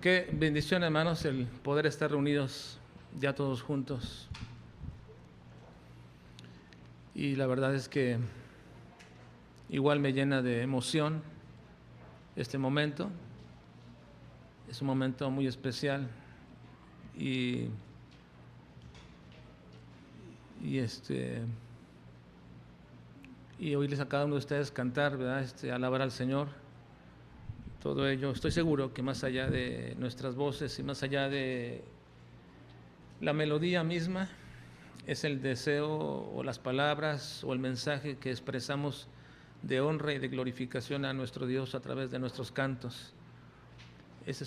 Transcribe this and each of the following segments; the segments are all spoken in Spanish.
Qué bendición, hermanos, el poder estar reunidos ya todos juntos. Y la verdad es que igual me llena de emoción este momento. Es un momento muy especial y oírles a cada uno de ustedes cantar, ¿verdad? Alabar al Señor. Todo ello, estoy seguro que más allá de nuestras voces y más allá de la melodía misma, es el deseo o las palabras o el mensaje que expresamos de honra y de glorificación a nuestro Dios a través de nuestros cantos. Ese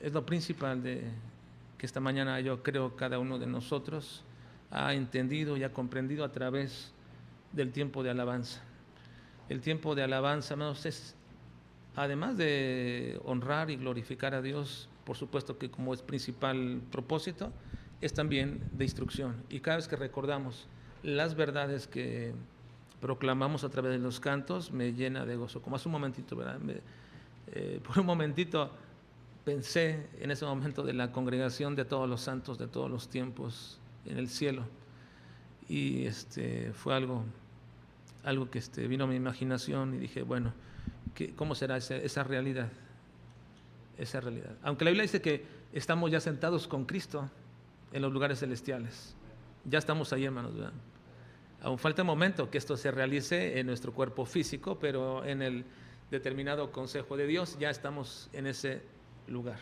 es lo principal de que esta mañana yo creo cada uno de nosotros ha entendido y ha comprendido a través del tiempo de alabanza. El tiempo de alabanza, hermanos, es, además de honrar y glorificar a Dios, por supuesto que como es principal propósito, es también de instrucción. Y cada vez que recordamos las verdades que proclamamos a través de los cantos, me llena de gozo. Como hace un momentito, ¿verdad? Por un momentito pensé en ese momento de la congregación de todos los santos de todos los tiempos en el cielo. Y fue algo que vino a mi imaginación y dije, bueno, ¿cómo será esa realidad? Esa realidad. Aunque la Biblia dice que estamos ya sentados con Cristo en los lugares celestiales. Ya estamos ahí, hermanos, ¿verdad? Aún falta un momento que esto se realice en nuestro cuerpo físico, pero en el determinado consejo de Dios ya estamos en ese lugar.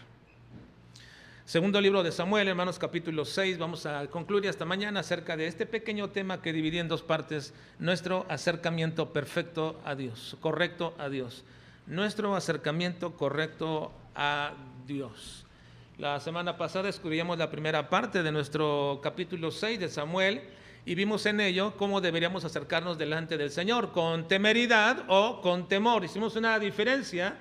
Segundo libro de Samuel, hermanos, capítulo 6. Vamos a concluir esta mañana acerca de este pequeño tema que dividí en dos partes: nuestro acercamiento perfecto a Dios, correcto a Dios. Nuestro acercamiento correcto a Dios. La semana pasada estudiamos la primera parte de nuestro capítulo 6 de Samuel y vimos en ello cómo deberíamos acercarnos delante del Señor, con temeridad o con temor. Hicimos una diferencia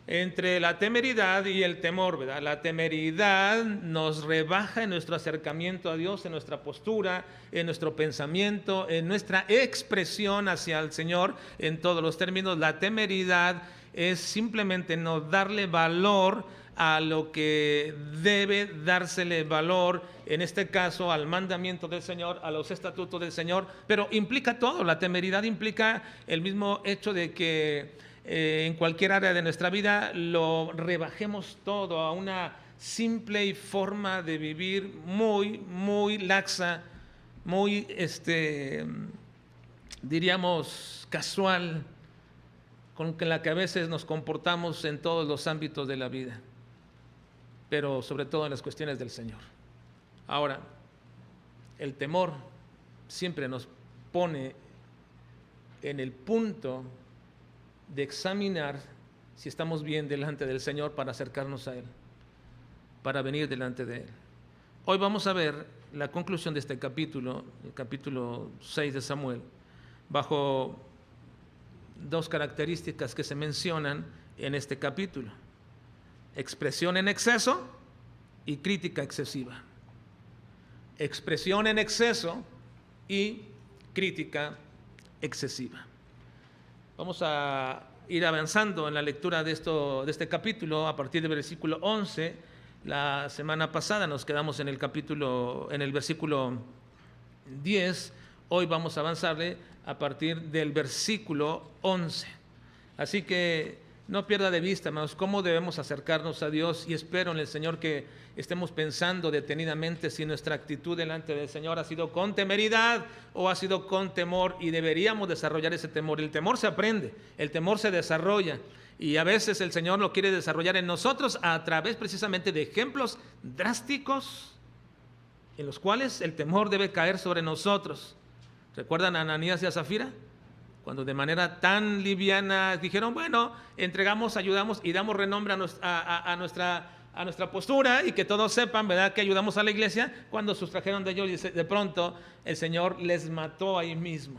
entre la temeridad y el temor, ¿verdad? La temeridad nos rebaja en nuestro acercamiento a Dios, en nuestra postura, en nuestro pensamiento, en nuestra expresión hacia el Señor en todos los términos. La temeridad es simplemente no darle valor a lo que debe dársele valor, en este caso al mandamiento del Señor, a los estatutos del Señor, pero implica todo. La temeridad implica el mismo hecho de que en cualquier área de nuestra vida lo rebajemos todo a una simple forma de vivir muy laxa, muy diríamos casual, con la que a veces nos comportamos en todos los ámbitos de la vida, pero sobre todo en las cuestiones del Señor. Ahora, el temor siempre nos pone en el punto de examinar si estamos bien delante del Señor para acercarnos a Él, para venir delante de Él. Hoy vamos a ver la conclusión de este capítulo, el capítulo 6 de Samuel, bajo dos características que se mencionan en este capítulo: expresión en exceso y crítica excesiva. Expresión en exceso y crítica excesiva. Vamos a ir avanzando en la lectura de este capítulo a partir del versículo 11. La semana pasada nos quedamos en el versículo 10. Hoy vamos a avanzarle a partir del versículo 11. Así que no pierda de vista, hermanos, cómo debemos acercarnos a Dios, y espero en el Señor que estemos pensando detenidamente si nuestra actitud delante del Señor ha sido con temeridad o ha sido con temor, y deberíamos desarrollar ese temor. El temor se aprende, el temor se desarrolla, y a veces el Señor lo quiere desarrollar en nosotros a través precisamente de ejemplos drásticos en los cuales el temor debe caer sobre nosotros. ¿Recuerdan a Ananías y a Zafira? Cuando de manera tan liviana dijeron, bueno, entregamos, ayudamos y damos renombre a nuestra postura, y que todos sepan, ¿verdad?, que ayudamos a la iglesia. Cuando sustrajeron de ellos, de pronto el Señor les mató ahí mismo.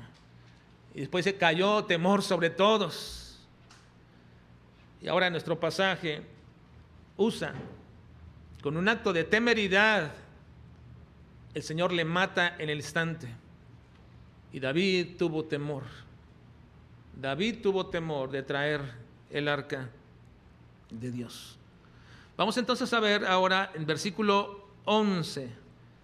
Y después se cayó temor sobre todos. Y ahora en nuestro pasaje Usa, con un acto de temeridad, el Señor le mata en el instante. Y David tuvo temor. David tuvo temor de traer el arca de Dios. Vamos entonces a ver ahora en versículo 11.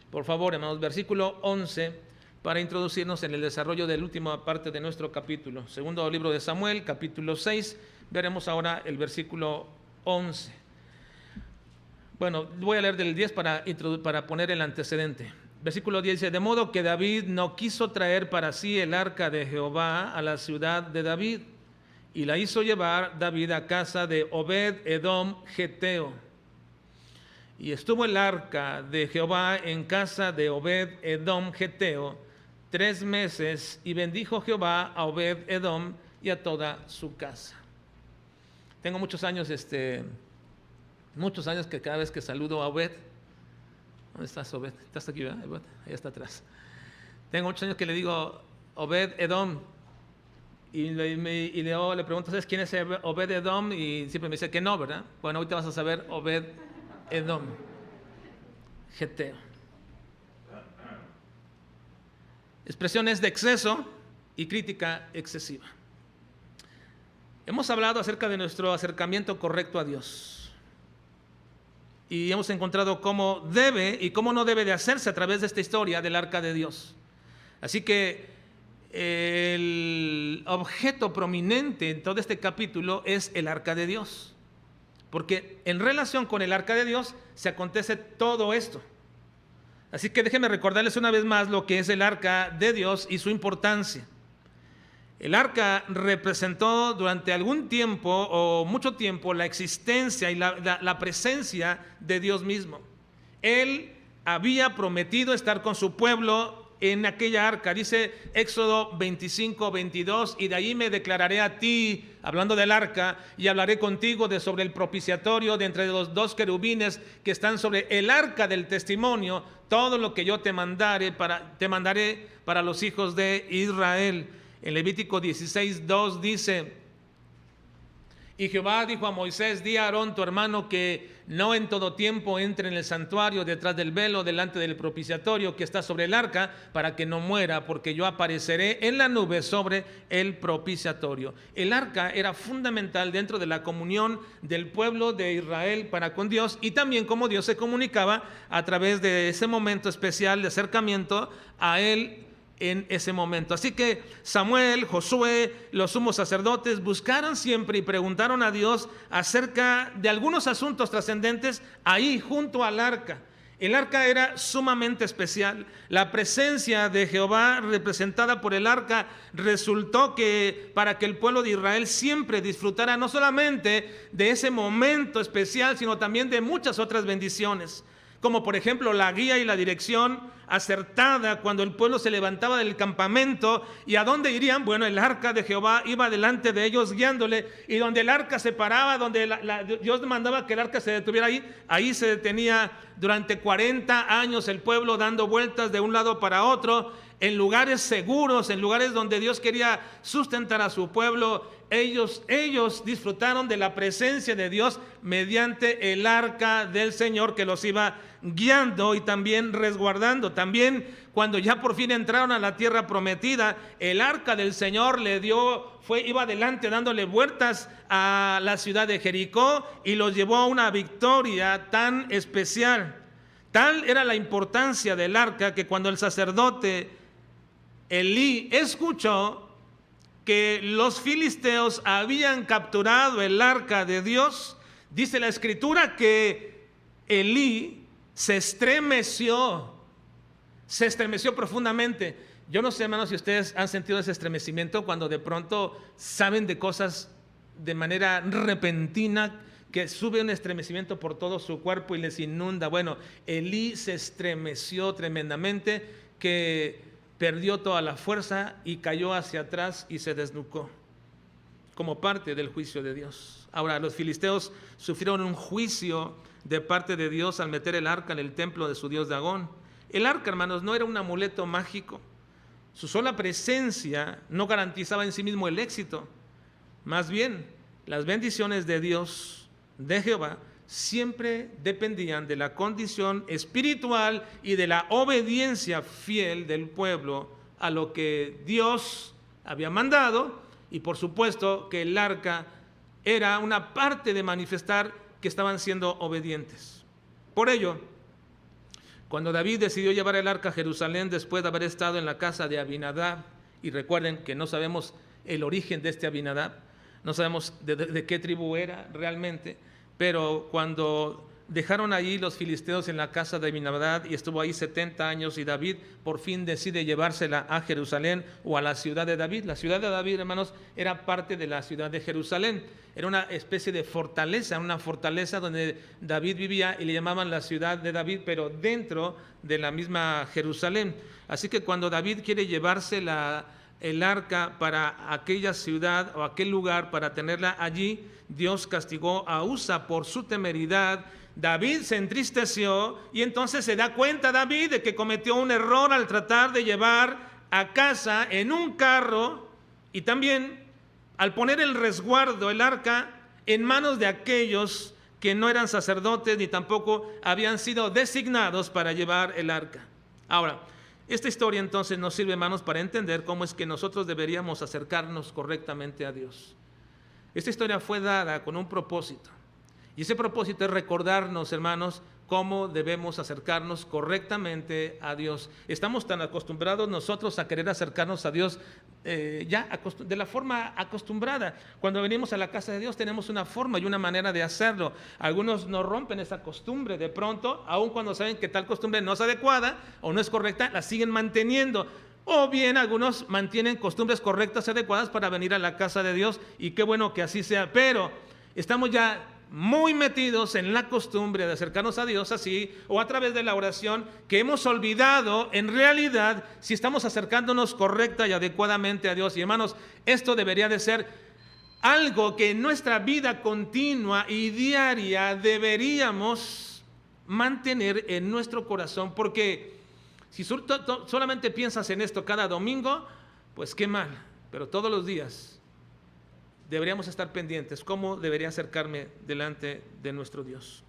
Por favor, hermanos, versículo 11, para introducirnos en el desarrollo de la última parte de nuestro capítulo. Segundo libro de Samuel, capítulo 6. Veremos ahora el versículo 11. Bueno, voy a leer del 10 para poner el antecedente. Versículo 10 dice: de modo que David no quiso traer para sí el arca de Jehová a la ciudad de David, y la hizo llevar David a casa de Obed-edom geteo. Y estuvo el arca de Jehová en casa de Obed-edom geteo 3 meses, y bendijo Jehová a Obed-edom y a toda su casa. Tengo muchos años que cada vez que saludo a Obed, ¿dónde estás, Obed? ¿Estás aquí, verdad? Ahí está atrás. Tengo muchos años que le digo Obed-edom, y luego le pregunto: ¿sabes quién es Obed-edom? Y siempre me dice que no, ¿verdad? Bueno, ahorita vas a saber Obed-edom geteo. Expresiones de exceso y crítica excesiva. Hemos hablado acerca de nuestro acercamiento correcto a Dios, y hemos encontrado cómo debe y cómo no debe de hacerse a través de esta historia del arca de Dios. Así que el objeto prominente en todo este capítulo es el arca de Dios, porque en relación con el arca de Dios se acontece todo esto. Así que déjenme recordarles una vez más lo que es el arca de Dios y su importancia. El arca representó durante algún tiempo o mucho tiempo la existencia y la presencia de Dios mismo. Él había prometido estar con su pueblo en aquella arca. Dice Éxodo 25:22: y de allí me declararé a ti, hablando del arca, y hablaré contigo sobre el propiciatorio, de entre los 2 querubines que están sobre el arca del testimonio, todo lo que yo te mandaré para los hijos de Israel. En Levítico 16:2 dice: y Jehová dijo a Moisés: di a Aarón tu hermano que no en todo tiempo entre en el santuario detrás del velo delante del propiciatorio que está sobre el arca, para que no muera, porque yo apareceré en la nube sobre el propiciatorio. El arca era fundamental dentro de la comunión del pueblo de Israel para con Dios, y también cómo Dios se comunicaba a través de ese momento especial de acercamiento a Él en ese momento. Así que Samuel, Josué, los sumos sacerdotes buscaron siempre y preguntaron a Dios acerca de algunos asuntos trascendentes ahí junto al arca. El arca era sumamente especial. La presencia de Jehová representada por el arca resultó que para que el pueblo de Israel siempre disfrutara no solamente de ese momento especial, sino también de muchas otras bendiciones, como por ejemplo la guía y la dirección acertada cuando el pueblo se levantaba del campamento. ¿Y a dónde irían? Bueno, el arca de Jehová iba delante de ellos guiándole, y donde el arca se paraba, donde Dios mandaba que el arca se detuviera ahí se detenía durante 40 años el pueblo, dando vueltas de un lado para otro, en lugares seguros, en lugares donde Dios quería sustentar a su pueblo. Ellos disfrutaron de la presencia de Dios mediante el arca del Señor que los iba guiando y también resguardando. También cuando ya por fin entraron a la tierra prometida, el arca del Señor iba adelante dándole vueltas a la ciudad de Jericó y los llevó a una victoria tan especial. Tal era la importancia del arca que cuando el sacerdote Elí escuchó que los filisteos habían capturado el arca de Dios, dice la escritura que Elí se estremeció profundamente. Yo no sé, hermanos, si ustedes han sentido ese estremecimiento cuando de pronto saben de cosas de manera repentina, que sube un estremecimiento por todo su cuerpo y les inunda. Bueno, Elí se estremeció tremendamente, que perdió toda la fuerza y cayó hacia atrás y se desnucó como parte del juicio de Dios. Ahora, los filisteos sufrieron un juicio de parte de Dios al meter el arca en el templo de su dios Dagón. El arca, hermanos, no era un amuleto mágico. Su sola presencia no garantizaba en sí mismo el éxito. Más bien, las bendiciones de Dios, de Jehová, siempre dependían de la condición espiritual y de la obediencia fiel del pueblo a lo que Dios había mandado. Y por supuesto que el arca era una parte de manifestar que estaban siendo obedientes. Por ello, cuando David decidió llevar el arca a Jerusalén después de haber estado en la casa de Abinadab, y recuerden que no sabemos el origen de este Abinadab, no sabemos de qué tribu era realmente, pero cuando dejaron allí los filisteos en la casa de Abinadab y estuvo ahí 70 años y David por fin decide llevársela a Jerusalén o a la ciudad de David. La ciudad de David, hermanos, era parte de la ciudad de Jerusalén. Era una especie de fortaleza, una fortaleza donde David vivía y le llamaban la ciudad de David, pero dentro de la misma Jerusalén. Así que cuando David quiere llevarse el arca para aquella ciudad o aquel lugar para tenerla allí, Dios castigó a Usa por su temeridad. David se entristeció y entonces se da cuenta David de que cometió un error al tratar de llevar a casa en un carro y también al poner el resguardo, el arca, en manos de aquellos que no eran sacerdotes ni tampoco habían sido designados para llevar el arca. Ahora, esta historia entonces nos sirve, hermanos, para entender cómo es que nosotros deberíamos acercarnos correctamente a Dios. Esta historia fue dada con un propósito. Y ese propósito es recordarnos, hermanos, cómo debemos acercarnos correctamente a Dios. Estamos tan acostumbrados nosotros a querer acercarnos a Dios de la forma acostumbrada. Cuando venimos a la casa de Dios tenemos una forma y una manera de hacerlo. Algunos no rompen esa costumbre de pronto, aun cuando saben que tal costumbre no es adecuada o no es correcta, la siguen manteniendo. O bien algunos mantienen costumbres correctas y adecuadas para venir a la casa de Dios, y qué bueno que así sea, pero estamos ya muy metidos en la costumbre de acercarnos a Dios así o a través de la oración, que hemos olvidado en realidad si estamos acercándonos correcta y adecuadamente a Dios. Y hermanos, esto debería de ser algo que en nuestra vida continua y diaria deberíamos mantener en nuestro corazón, porque si solamente piensas en esto cada domingo, pues qué mal, pero todos los días deberíamos estar pendientes. ¿Cómo debería acercarme delante de nuestro Dios?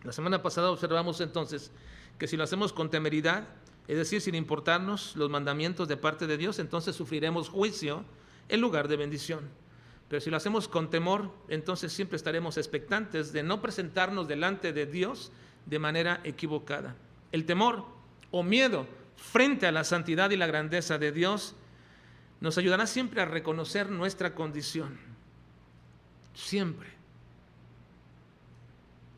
La semana pasada observamos entonces que si lo hacemos con temeridad, es decir, sin importarnos los mandamientos de parte de Dios, entonces sufriremos juicio en lugar de bendición. Pero si lo hacemos con temor, entonces siempre estaremos expectantes de no presentarnos delante de Dios de manera equivocada. El temor o miedo frente a la santidad y la grandeza de Dios nos ayudará siempre a reconocer nuestra condición. Siempre.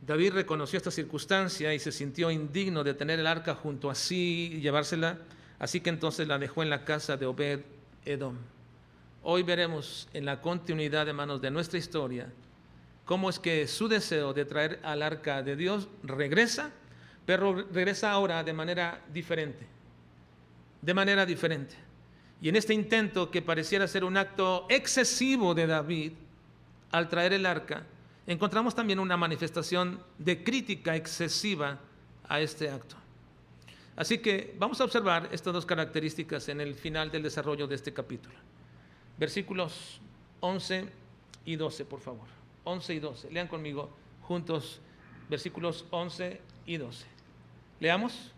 David reconoció esta circunstancia y se sintió indigno de tener el arca junto a sí y llevársela, así que entonces la dejó en la casa de Obed-Edom. Hoy veremos en la continuidad, hermanos, de nuestra historia, cómo es que su deseo de traer al arca de Dios regresa, pero regresa ahora de manera diferente. De manera diferente. Y en este intento que pareciera ser un acto excesivo de David al traer el arca, encontramos también una manifestación de crítica excesiva a este acto. Así que vamos a observar estas dos características en el final del desarrollo de este capítulo. Versículos 11 y 12, por favor. 11 y 12. Lean conmigo juntos versículos 11 y 12. Leamos.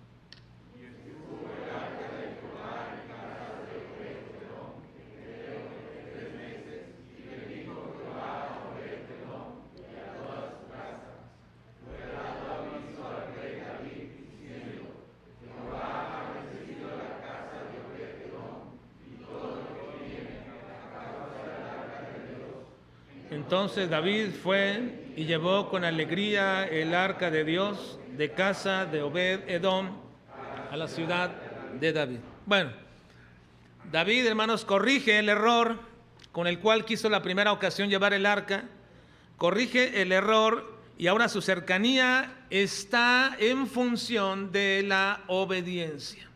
Entonces David fue y llevó con alegría el arca de Dios de casa de Obed-Edom a la ciudad de David. Bueno, David, hermanos, corrige el error con el cual quiso la primera ocasión llevar el arca, corrige el error y ahora su cercanía está en función de la obediencia.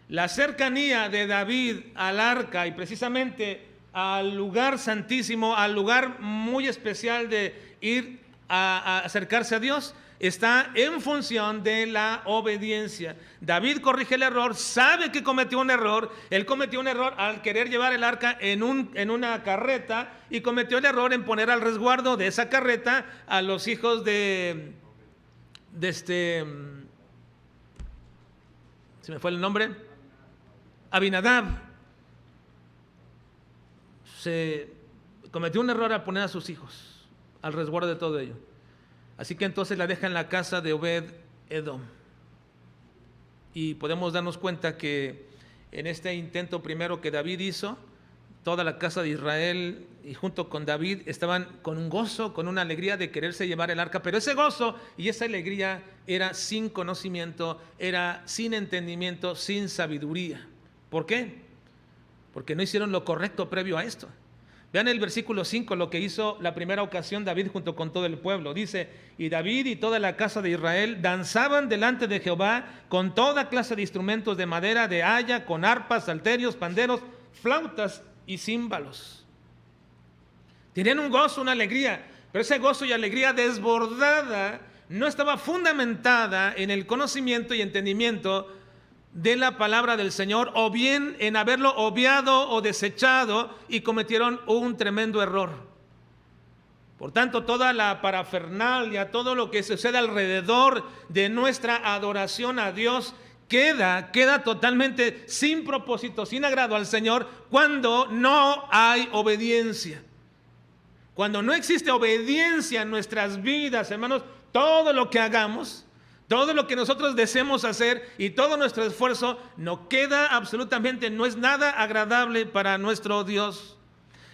La cercanía de David al arca y precisamente al lugar santísimo, al lugar muy especial de ir a acercarse a Dios, está en función de la obediencia. David corrige el error, sabe que cometió un error. Él cometió un error al querer llevar el arca en una carreta y cometió el error en poner al resguardo de esa carreta a los hijos se me fue el nombre, Abinadab. Se cometió un error al poner a sus hijos. al resguardo de todo ello. Así que entonces la deja en la casa de Obed-Edom. Y podemos darnos cuenta que en este intento primero que David hizo, toda la casa de Israel y junto con David estaban con un gozo, con una alegría de quererse llevar el arca, pero ese gozo y esa alegría era sin conocimiento, era sin entendimiento, sin sabiduría. ¿Por qué? Porque no hicieron lo correcto previo a esto. Vean el versículo 5, lo que hizo la primera ocasión David junto con todo el pueblo. Dice, y David y toda la casa de Israel danzaban delante de Jehová con toda clase de instrumentos de madera, de haya, con arpas, salterios, panderos, flautas y címbalos. Tenían un gozo, una alegría, pero ese gozo y alegría desbordada no estaba fundamentada en el conocimiento y entendimiento de la palabra del Señor, o bien en haberlo obviado o desechado y cometieron un tremendo error. Por tanto, toda la parafernalia, todo lo que sucede alrededor de nuestra adoración a Dios queda totalmente sin propósito, sin agrado al Señor, cuando no hay obediencia. Cuando no existe obediencia en nuestras vidas, hermanos, todo lo que hagamos, todo lo que nosotros deseemos hacer y todo nuestro esfuerzo no queda absolutamente, no es nada agradable para nuestro Dios.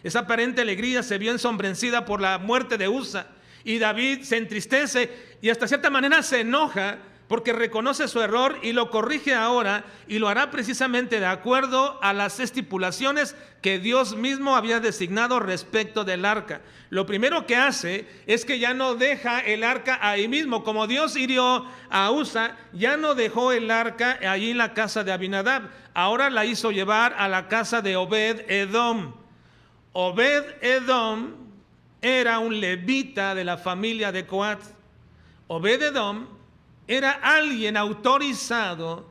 Esa aparente alegría se vio ensombrecida por la muerte de Usa, y David se entristece y hasta cierta manera se enoja porque reconoce su error y lo corrige ahora, y lo hará precisamente de acuerdo a las estipulaciones que Dios mismo había designado respecto del arca. Lo primero que hace es que ya no deja el arca ahí mismo. Como Dios hirió a Usa, ya no dejó el arca allí en la casa de Abinadab. Ahora la hizo llevar a la casa de Obed-Edom. Obed-Edom era un levita de la familia de Coat. Obed-Edom era alguien autorizado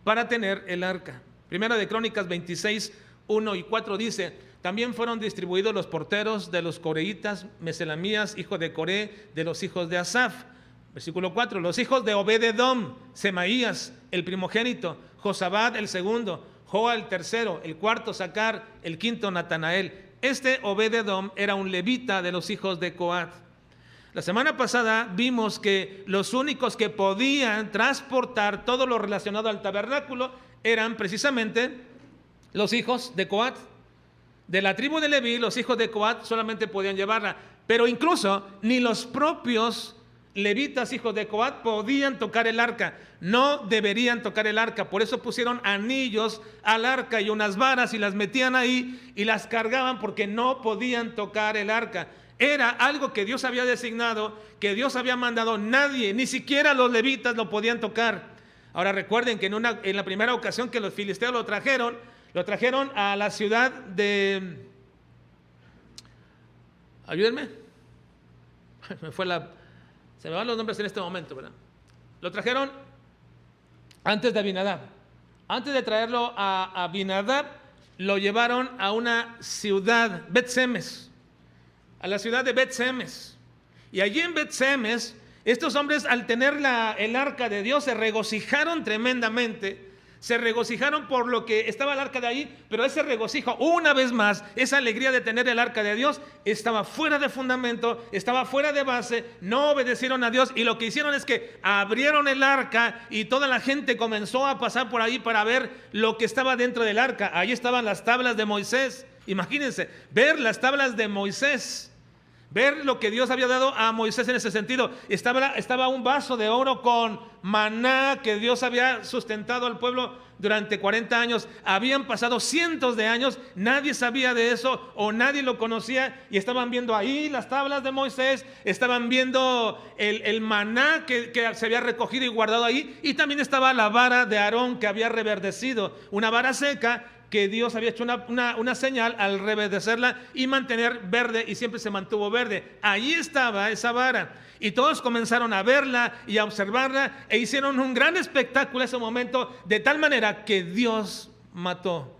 para tener el arca. Primera de Crónicas 26, 1 y 4 dice, también fueron distribuidos los porteros de los coreitas, Meselamías, hijo de Coré, de los hijos de Asaf. Versículo 4, los hijos de Obed-Edom, Semaías, el primogénito, Josabad, el segundo, Joa, el tercero, el cuarto, Sacar, el quinto, Natanael. Este Obed-Edom era un levita de los hijos de Coat. La semana pasada vimos que los únicos que podían transportar todo lo relacionado al tabernáculo eran precisamente los hijos de Coat. De la tribu de Leví, los hijos de Coat solamente podían llevarla, pero incluso ni los propios levitas, hijos de Coat, podían tocar el arca. No deberían tocar el arca. Por eso pusieron anillos al arca y unas varas y las metían ahí y las cargaban, porque no podían tocar el arca. Era algo que Dios había designado, que Dios había mandado. Nadie, ni siquiera los levitas lo podían tocar. Ahora recuerden que en la primera ocasión que los filisteos lo trajeron a la ciudad de... Ayúdenme. Se me van los nombres en este momento, ¿verdad? Lo trajeron antes de Abinadab. Antes de traerlo a Abinadab, lo llevaron a una ciudad, Bet-Semes, a la ciudad de Bet-Semes. Y allí en Bet-Semes, estos hombres, al tener el arca de Dios, se regocijaron tremendamente. Se regocijaron por lo que estaba el arca de ahí, pero ese regocijo, una vez más, esa alegría de tener el arca de Dios, estaba fuera de fundamento, estaba fuera de base. No obedecieron a Dios, y lo que hicieron es que abrieron el arca y toda la gente comenzó a pasar por ahí para ver lo que estaba dentro del arca. Ahí estaban las tablas de Moisés. Imagínense, ver las tablas de Moisés, ver lo que Dios había dado a Moisés en ese sentido. Estaba un vaso de oro con maná que Dios había sustentado al pueblo durante 40 años. Habían pasado cientos de años, nadie sabía de eso o nadie lo conocía, y estaban viendo ahí las tablas de Moisés, estaban viendo el maná que se había recogido y guardado ahí, y también estaba la vara de Aarón que había reverdecido, una vara seca que Dios había hecho una señal al reverdecerla y mantener verde, y siempre se mantuvo verde. Ahí estaba esa vara, y todos comenzaron a verla y a observarla, e hicieron un gran espectáculo en ese momento, de tal manera que Dios mató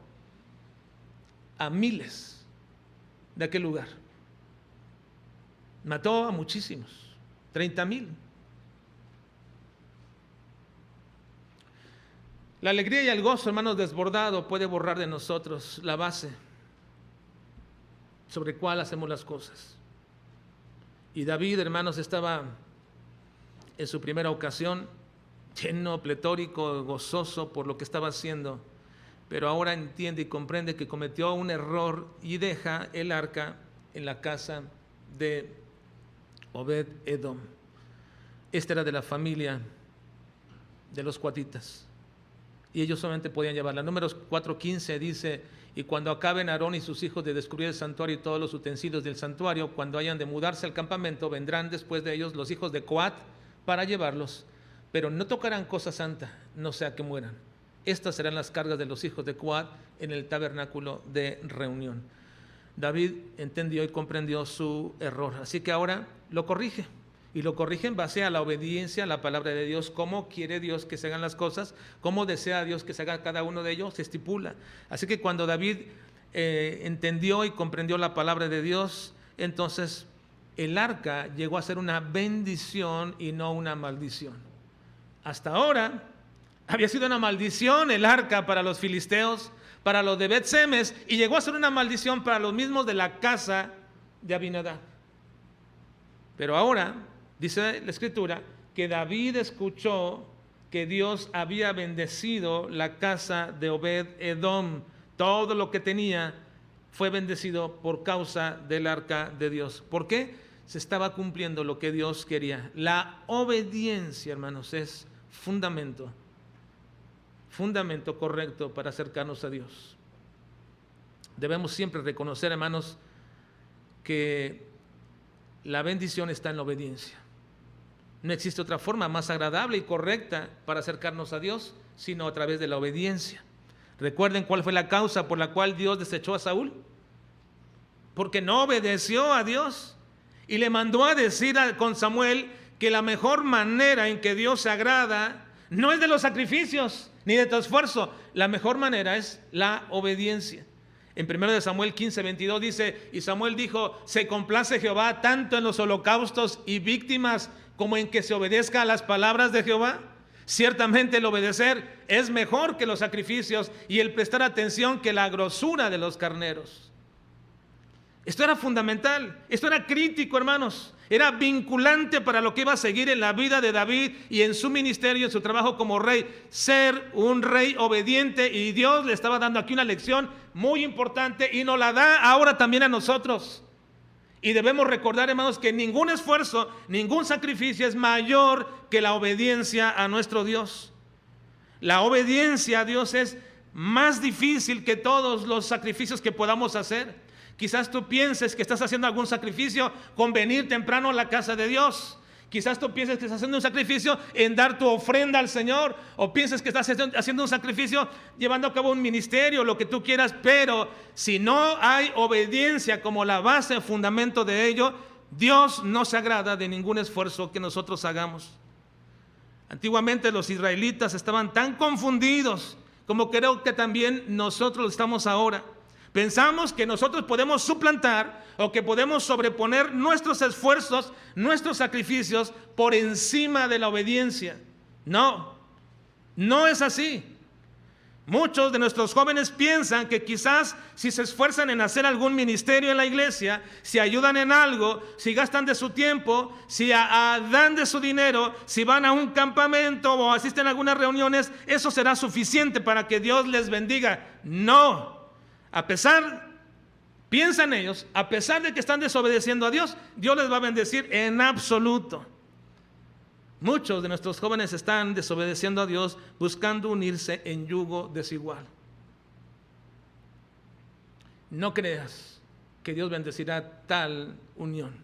a miles de aquel lugar. Mató a muchísimos, 30,000. La alegría y el gozo, hermanos, desbordado puede borrar de nosotros la base sobre cuál hacemos las cosas. Y David, hermanos, estaba en su primera ocasión lleno, pletórico, gozoso por lo que estaba haciendo, pero ahora entiende y comprende que cometió un error y deja el arca en la casa de Obed-Edom. Esta era de la familia de los coatitas y ellos solamente podían llevarla. Números 4:15 dice: y cuando acaben Aarón y sus hijos de descubrir el santuario y todos los utensilios del santuario, cuando hayan de mudarse al campamento, vendrán después de ellos los hijos de Coat para llevarlos, pero no tocarán cosa santa, no sea que mueran. Estas serán las cargas de los hijos de Coat en el tabernáculo de reunión. David entendió y comprendió su error, así que ahora lo corrige. Y lo corrige en base a la obediencia a la palabra de Dios, cómo quiere Dios que se hagan las cosas, cómo desea Dios que se haga cada uno de ellos, se estipula. Así que cuando David entendió y comprendió la palabra de Dios, entonces el arca llegó a ser una bendición y no una maldición. Hasta ahora había sido una maldición el arca para los filisteos, para los de Bet-Semes, y llegó a ser una maldición para los mismos de la casa de Abinadab. Pero ahora dice la Escritura que David escuchó que Dios había bendecido la casa de Obed-Edom. Todo lo que tenía fue bendecido por causa del arca de Dios. ¿Por qué? Se estaba cumpliendo lo que Dios quería. La obediencia, hermanos, es fundamento correcto para acercarnos a Dios. Debemos siempre reconocer, hermanos, que la bendición está en la obediencia. No existe otra forma más agradable y correcta para acercarnos a Dios, sino a través de la obediencia. ¿Recuerden cuál fue la causa por la cual Dios desechó a Saúl? Porque no obedeció a Dios y le mandó a decir con Samuel que la mejor manera en que Dios se agrada no es de los sacrificios ni de tu esfuerzo. La mejor manera es la obediencia. En 1 Samuel 15:22 dice: y Samuel dijo: se complace Jehová tanto en los holocaustos y víctimas como en que se obedezca a las palabras de Jehová. Ciertamente el obedecer es mejor que los sacrificios y el prestar atención que la grosura de los carneros. Esto era fundamental, esto era crítico, hermanos. Era vinculante para lo que iba a seguir en la vida de David y en su ministerio, en su trabajo como rey. Ser un rey obediente, y Dios le estaba dando aquí una lección muy importante y nos la da ahora también a nosotros. Y debemos recordar, hermanos, que ningún esfuerzo, ningún sacrificio es mayor que la obediencia a nuestro Dios. La obediencia a Dios es más difícil que todos los sacrificios que podamos hacer. Quizás tú pienses que estás haciendo algún sacrificio con venir temprano a la casa de Dios. Quizás tú pienses que estás haciendo un sacrificio en dar tu ofrenda al Señor, o pienses que estás haciendo un sacrificio llevando a cabo un ministerio, lo que tú quieras, pero si no hay obediencia como la base, fundamento de ello, Dios no se agrada de ningún esfuerzo que nosotros hagamos. Antiguamente los israelitas estaban tan confundidos como creo que también nosotros lo estamos ahora. Pensamos que nosotros podemos suplantar o que podemos sobreponer nuestros esfuerzos, nuestros sacrificios por encima de la obediencia. No, no es así. Muchos de nuestros jóvenes piensan que quizás si se esfuerzan en hacer algún ministerio en la iglesia, si ayudan en algo, si gastan de su tiempo, si dan de su dinero, si van a un campamento o asisten a algunas reuniones, eso será suficiente para que Dios les bendiga. No. Piensan ellos, a pesar de que están desobedeciendo a Dios, Dios les va a bendecir en absoluto. Muchos de nuestros jóvenes están desobedeciendo a Dios, buscando unirse en yugo desigual. No creas que Dios bendecirá tal unión.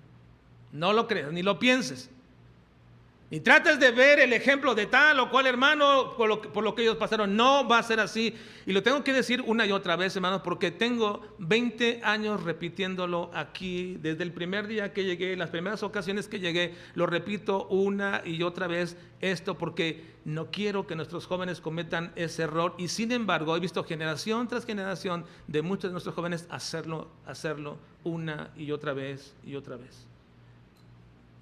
No lo creas, ni lo pienses. Ni trates de ver el ejemplo de tal o cual hermano por lo que ellos pasaron. No va a ser así. Y lo tengo que decir una y otra vez, hermanos, porque tengo 20 años repitiéndolo aquí. Desde el primer día que llegué, las primeras ocasiones que llegué, lo repito una y otra vez esto, porque no quiero que nuestros jóvenes cometan ese error. Y sin embargo, he visto generación tras generación de muchos de nuestros jóvenes hacerlo una y otra vez y otra vez.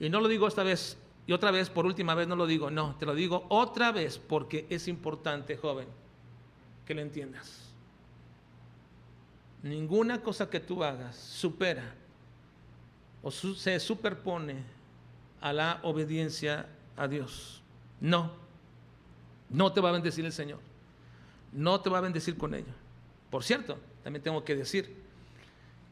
Y no lo digo esta vez y otra vez, por última vez, no lo digo, no, te lo digo otra vez porque es importante, joven, que lo entiendas. Ninguna cosa que tú hagas supera o se superpone a la obediencia a Dios. No, no te va a bendecir el Señor, no te va a bendecir con ello. Por cierto, también tengo que decir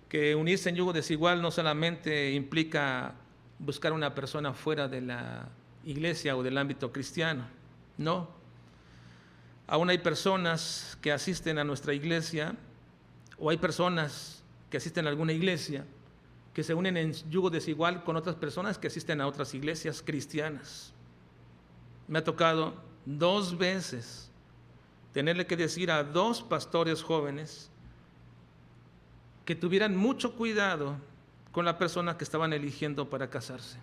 que unirse en yugo desigual no solamente implica buscar una persona fuera de la iglesia o del ámbito cristiano, no. Aún hay personas que asisten a nuestra iglesia, o hay personas que asisten a alguna iglesia que se unen en yugo desigual con otras personas que asisten a otras iglesias cristianas. Me ha tocado 2 veces tenerle que decir a 2 pastores jóvenes que tuvieran mucho cuidado con la persona que estaban eligiendo para casarse.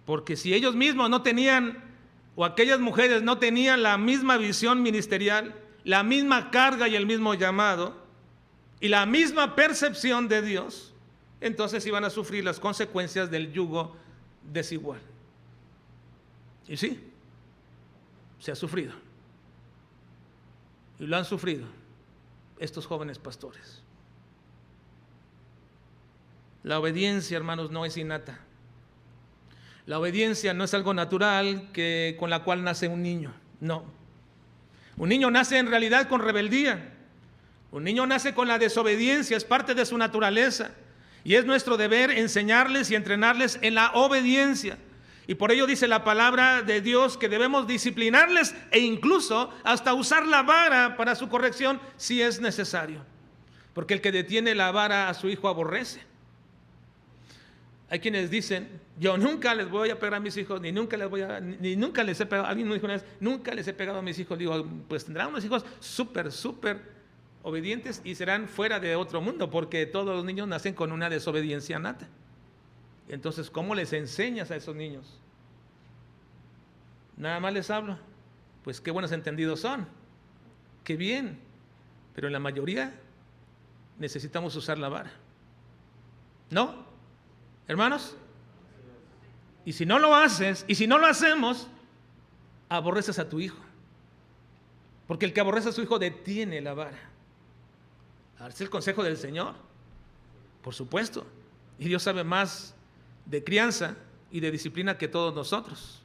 Porque si ellos mismos no tenían, o aquellas mujeres no tenían la misma visión ministerial, la misma carga y el mismo llamado, y la misma percepción de Dios, entonces iban a sufrir las consecuencias del yugo desigual. Y sí, se ha sufrido. Y lo han sufrido estos jóvenes pastores. La obediencia, hermanos, no es innata. La obediencia no es algo natural con la cual nace un niño. No. Un niño nace en realidad con rebeldía. Un niño nace con la desobediencia, es parte de su naturaleza. Y es nuestro deber enseñarles y entrenarles en la obediencia. Y por ello dice la palabra de Dios que debemos disciplinarles e incluso hasta usar la vara para su corrección si es necesario. Porque el que detiene la vara a su hijo aborrece. Hay quienes dicen, yo nunca les voy a pegar a mis hijos, ni nunca les he pegado. Alguien me dijo una vez, nunca les he pegado a mis hijos. Digo, pues tendrán unos hijos súper obedientes y serán fuera de otro mundo, porque todos los niños nacen con una desobediencia nata. Entonces, ¿cómo les enseñas a esos niños? Nada más les hablo. Pues qué buenos entendidos son. Qué bien. Pero en la mayoría necesitamos usar la vara. ¿No? Hermanos. Y si no lo haces, y si no lo hacemos, aborreces a tu hijo. Porque el que aborrece a su hijo detiene la vara. Es el consejo del Señor. Por supuesto. Y Dios sabe más de crianza y de disciplina que todos nosotros.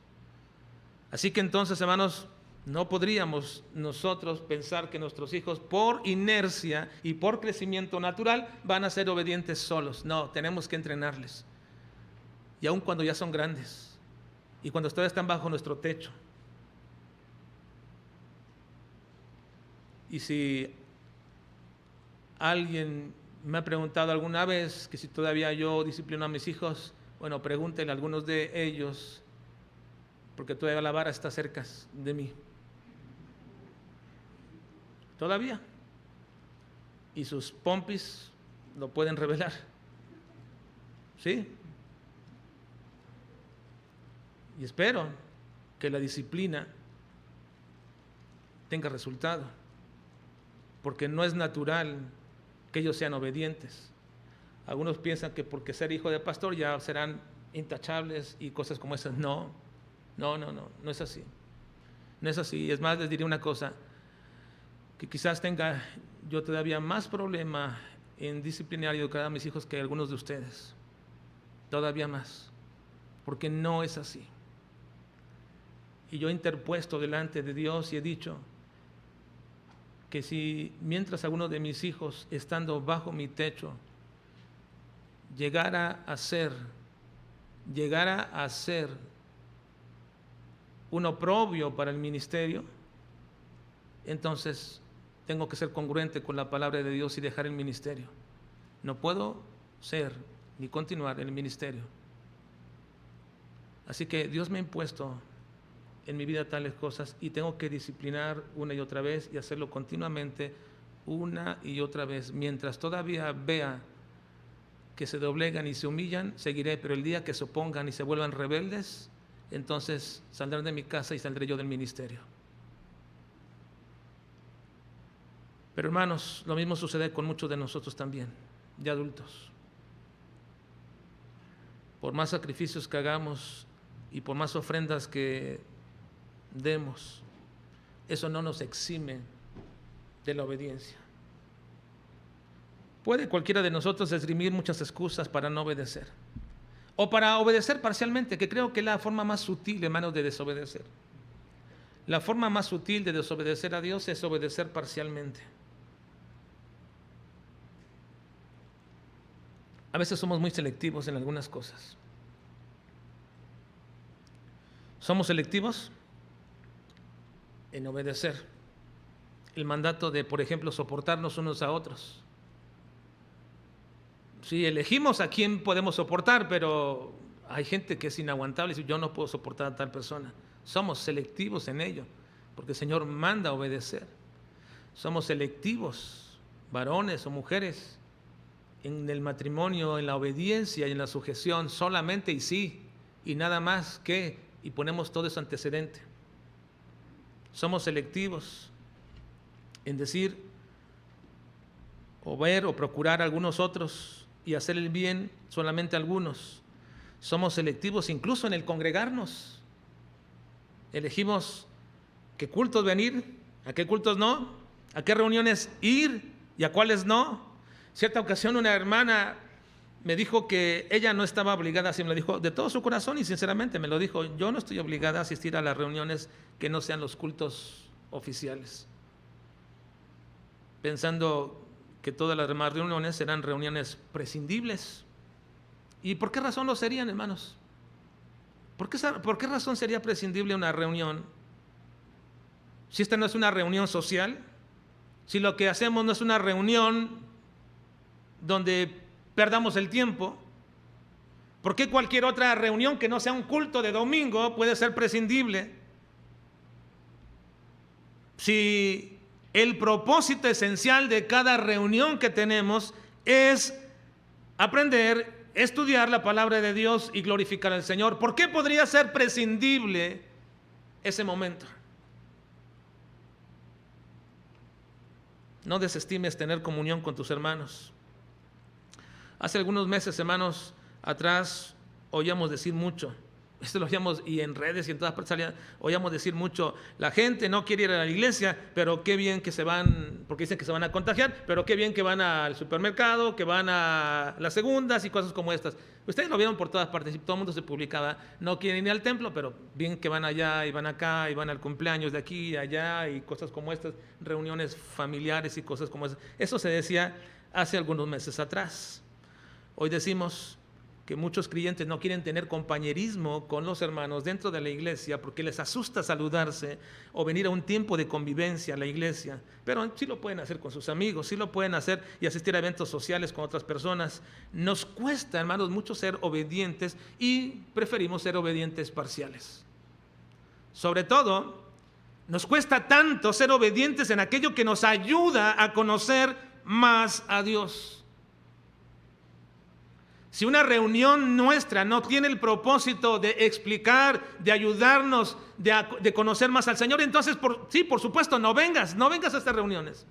Así que entonces, hermanos, no podríamos nosotros pensar que nuestros hijos por inercia y por crecimiento natural van a ser obedientes solos. No, tenemos que entrenarles. Y aun cuando ya son grandes y cuando todavía están bajo nuestro techo. Y si alguien me ha preguntado alguna vez que si todavía yo disciplino a mis hijos, bueno, pregúntenle a algunos de ellos, porque todavía la vara está cerca de mí. Todavía. Y sus pompis lo pueden revelar. ¿Sí? Y espero que la disciplina tenga resultado, porque no es natural que ellos sean obedientes. Algunos piensan que porque ser hijo de pastor ya serán intachables y cosas como esas. No es así. No es así. Es más, les diré una cosa, que quizás tenga yo todavía más problema en disciplinar y educar a mis hijos que algunos de ustedes. Todavía más. Porque no es así. Y yo he interpuesto delante de Dios y he dicho que si mientras alguno de mis hijos, estando bajo mi techo, llegara a ser un oprobio para el ministerio, entonces tengo que ser congruente con la palabra de Dios y dejar el ministerio. No puedo ser ni continuar en el ministerio. Así que Dios me ha impuesto en mi vida tales cosas y tengo que disciplinar una y otra vez y hacerlo continuamente una y otra vez. Mientras todavía vea que se doblegan y se humillan, seguiré, pero el día que se opongan y se vuelvan rebeldes, entonces saldrán de mi casa y saldré yo del ministerio. Pero hermanos, lo mismo sucede con muchos de nosotros también, de adultos. Por más sacrificios que hagamos y por más ofrendas que demos, eso no nos exime de la obediencia. Puede cualquiera de nosotros esgrimir muchas excusas para no obedecer. O para obedecer parcialmente, que creo que es la forma más sutil, hermanos, de desobedecer. La forma más sutil de desobedecer a Dios es obedecer parcialmente. A veces somos muy selectivos en algunas cosas. Somos selectivos en obedecer el mandato de, por ejemplo, soportarnos unos a otros. Sí, elegimos a quién podemos soportar, pero hay gente que es inaguantable y dice, yo no puedo soportar a tal persona. Somos selectivos en ello, porque el Señor manda obedecer. Somos selectivos, varones o mujeres, en el matrimonio, en la obediencia y en la sujeción, solamente y sí, y nada más que, y ponemos todo eso antecedente. Somos selectivos en decir, o ver o procurar a algunos otros y hacer el bien solamente a algunos. Somos selectivos incluso en el congregarnos. Elegimos qué cultos venir, a qué cultos no, a qué reuniones ir y a cuáles no. Cierta ocasión una hermana me dijo que ella no estaba obligada, así me lo dijo de todo su corazón y sinceramente me lo dijo, yo no estoy obligada a asistir a las reuniones que no sean los cultos oficiales, pensando que todas las demás reuniones serán reuniones prescindibles. ¿Y por qué razón lo serían, hermanos? ¿Por qué razón sería prescindible una reunión? Si esta no es una reunión social, si lo que hacemos no es una reunión donde perdamos el tiempo, ¿por qué cualquier otra reunión que no sea un culto de domingo puede ser prescindible? Si el propósito esencial de cada reunión que tenemos es aprender, estudiar la palabra de Dios y glorificar al Señor, ¿por qué podría ser prescindible ese momento? No desestimes tener comunión con tus hermanos. Hace algunos meses, hermanos, atrás oíamos decir mucho, esto lo oíamos y en redes y en todas partes oíamos decir mucho, la gente no quiere ir a la iglesia, pero qué bien que se van, porque dicen que se van a contagiar, pero qué bien que van al supermercado, que van a las segundas y cosas como estas. Ustedes lo vieron por todas partes y todo el mundo se publicaba, no quieren ir al templo, pero bien que van allá y van acá y van al cumpleaños de aquí y allá y cosas como estas, reuniones familiares y cosas como esas. Eso se decía hace algunos meses atrás. Hoy decimos que muchos creyentes no quieren tener compañerismo con los hermanos dentro de la iglesia porque les asusta saludarse o venir a un tiempo de convivencia a la iglesia, pero sí lo pueden hacer con sus amigos, sí lo pueden hacer y asistir a eventos sociales con otras personas. Nos cuesta, hermanos, mucho ser obedientes y preferimos ser obedientes parciales. Sobre todo, nos cuesta tanto ser obedientes en aquello que nos ayuda a conocer más a Dios. Si una reunión nuestra no tiene el propósito de explicar, de ayudarnos, de conocer más al Señor, entonces por supuesto, no vengas a estas reuniones.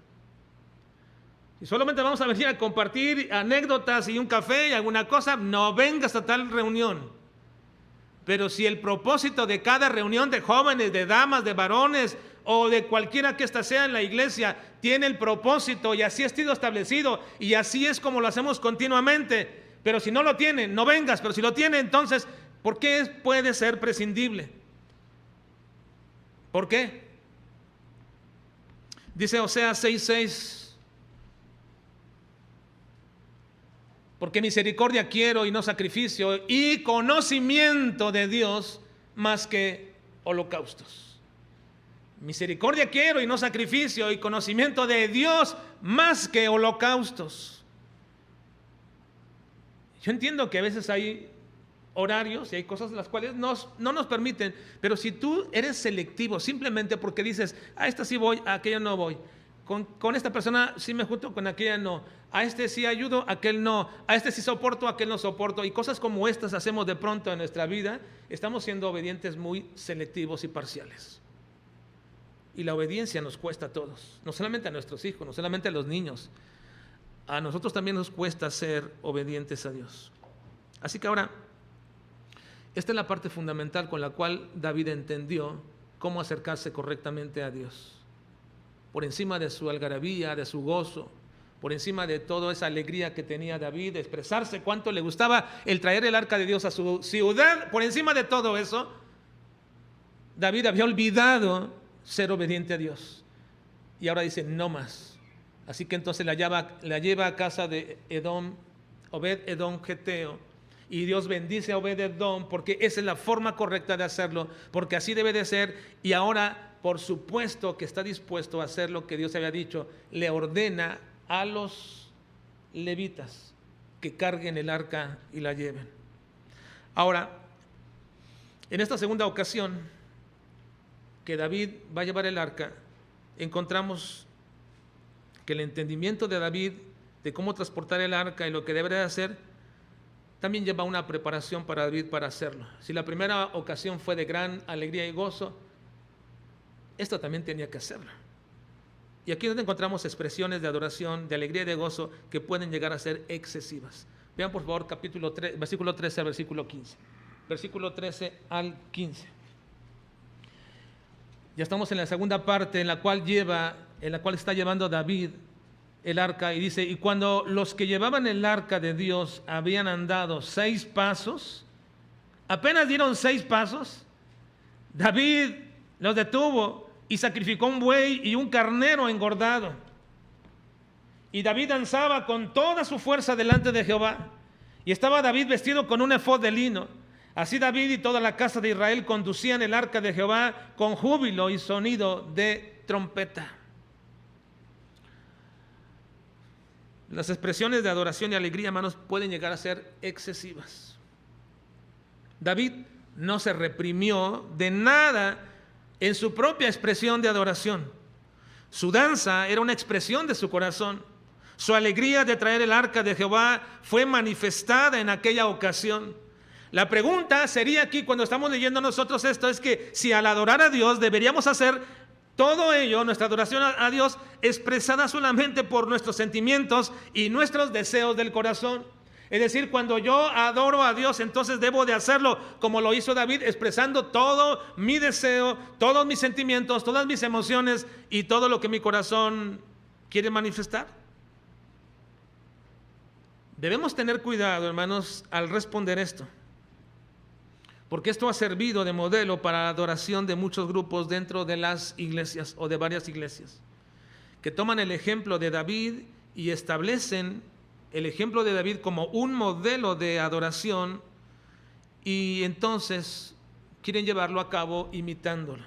Si solamente vamos a venir a compartir anécdotas y un café y alguna cosa, no vengas a tal reunión. Pero si el propósito de cada reunión de jóvenes, de damas, de varones o de cualquiera que ésta sea en la iglesia tiene el propósito y así ha sido establecido y así es como lo hacemos continuamente, pero si no lo tiene, no vengas, pero si lo tiene, entonces, ¿por qué puede ser prescindible? ¿Por qué? Dice Oseas 6:6, porque misericordia quiero y no sacrificio, y conocimiento de Dios más que holocaustos. Misericordia quiero y no sacrificio, y conocimiento de Dios más que holocaustos. Yo entiendo que a veces hay horarios y hay cosas las cuales no nos permiten, pero si tú eres selectivo simplemente porque dices, a esta sí voy, a aquella no voy, con esta persona sí me junto, con aquella no, a este sí ayudo, a aquel no, a este sí soporto, a aquel no soporto, y cosas como estas hacemos de pronto en nuestra vida, estamos siendo obedientes muy selectivos y parciales. Y la obediencia nos cuesta a todos, no solamente a nuestros hijos, no solamente a los niños. A nosotros también nos cuesta ser obedientes a Dios. Así que ahora, esta es la parte fundamental con la cual David entendió cómo acercarse correctamente a Dios. Por encima de su algarabía, de su gozo, por encima de toda esa alegría que tenía David, de expresarse cuánto le gustaba el traer el arca de Dios a su ciudad, por encima de todo eso, David había olvidado ser obediente a Dios. Y ahora dice, no más. Así que entonces la lleva a casa de Obed-Edom Geteo. Y Dios bendice a Obed-Edom porque esa es la forma correcta de hacerlo, porque así debe de ser. Y ahora, por supuesto que está dispuesto a hacer lo que Dios había dicho, le ordena a los levitas que carguen el arca y la lleven. Ahora, en esta segunda ocasión que David va a llevar el arca, encontramos que el entendimiento de David de cómo transportar el arca y lo que debería hacer, también lleva una preparación para David para hacerlo. Si la primera ocasión fue de gran alegría y gozo, esta también tenía que hacerlo. Y aquí es donde encontramos expresiones de adoración, de alegría y de gozo que pueden llegar a ser excesivas. Vean por favor capítulo 3, versículo 13 al versículo 15. Versículo 13 al 15. Ya estamos en la segunda parte en la cual está llevando David el arca, y dice, y cuando los que llevaban el arca de Dios habían andado 6 pasos, apenas dieron 6 pasos, David los detuvo y sacrificó un buey y un carnero engordado. Y David danzaba con toda su fuerza delante de Jehová, y estaba David vestido con un efod de lino. Así David y toda la casa de Israel conducían el arca de Jehová con júbilo y sonido de trompeta. Las expresiones de adoración y alegría, hermanos, pueden llegar a ser excesivas. David no se reprimió de nada en su propia expresión de adoración. Su danza era una expresión de su corazón. Su alegría de traer el arca de Jehová fue manifestada en aquella ocasión. La pregunta sería aquí, cuando estamos leyendo nosotros esto, es que si al adorar a Dios deberíamos hacer todo ello, nuestra adoración a Dios, expresada solamente por nuestros sentimientos y nuestros deseos del corazón. Es decir, cuando yo adoro a Dios, entonces debo de hacerlo como lo hizo David, expresando todo mi deseo, todos mis sentimientos, todas mis emociones y todo lo que mi corazón quiere manifestar. Debemos tener cuidado, hermanos, al responder esto, porque esto ha servido de modelo para la adoración de muchos grupos dentro de las iglesias o de varias iglesias, que toman el ejemplo de David y establecen el ejemplo de David como un modelo de adoración, y entonces quieren llevarlo a cabo imitándolo.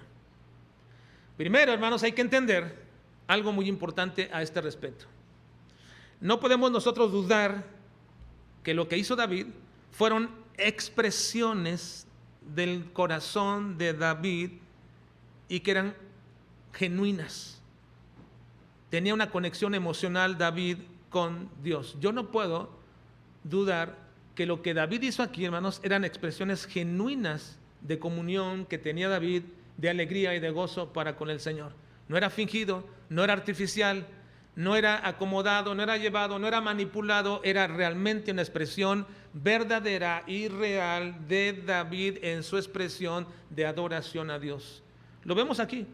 Primero, hermanos, hay que entender algo muy importante a este respecto. No podemos nosotros dudar que lo que hizo David fueron expresiones del corazón de David y que eran genuinas. Tenía una conexión emocional David con Dios. Yo no puedo dudar que lo que David hizo aquí, hermanos, eran expresiones genuinas de comunión que tenía David, de alegría y de gozo para con el Señor. No era fingido, no era artificial, no era acomodado, no era llevado, no era manipulado, era realmente una expresión verdadera y real de David en su expresión de adoración a Dios. Lo vemos aquí.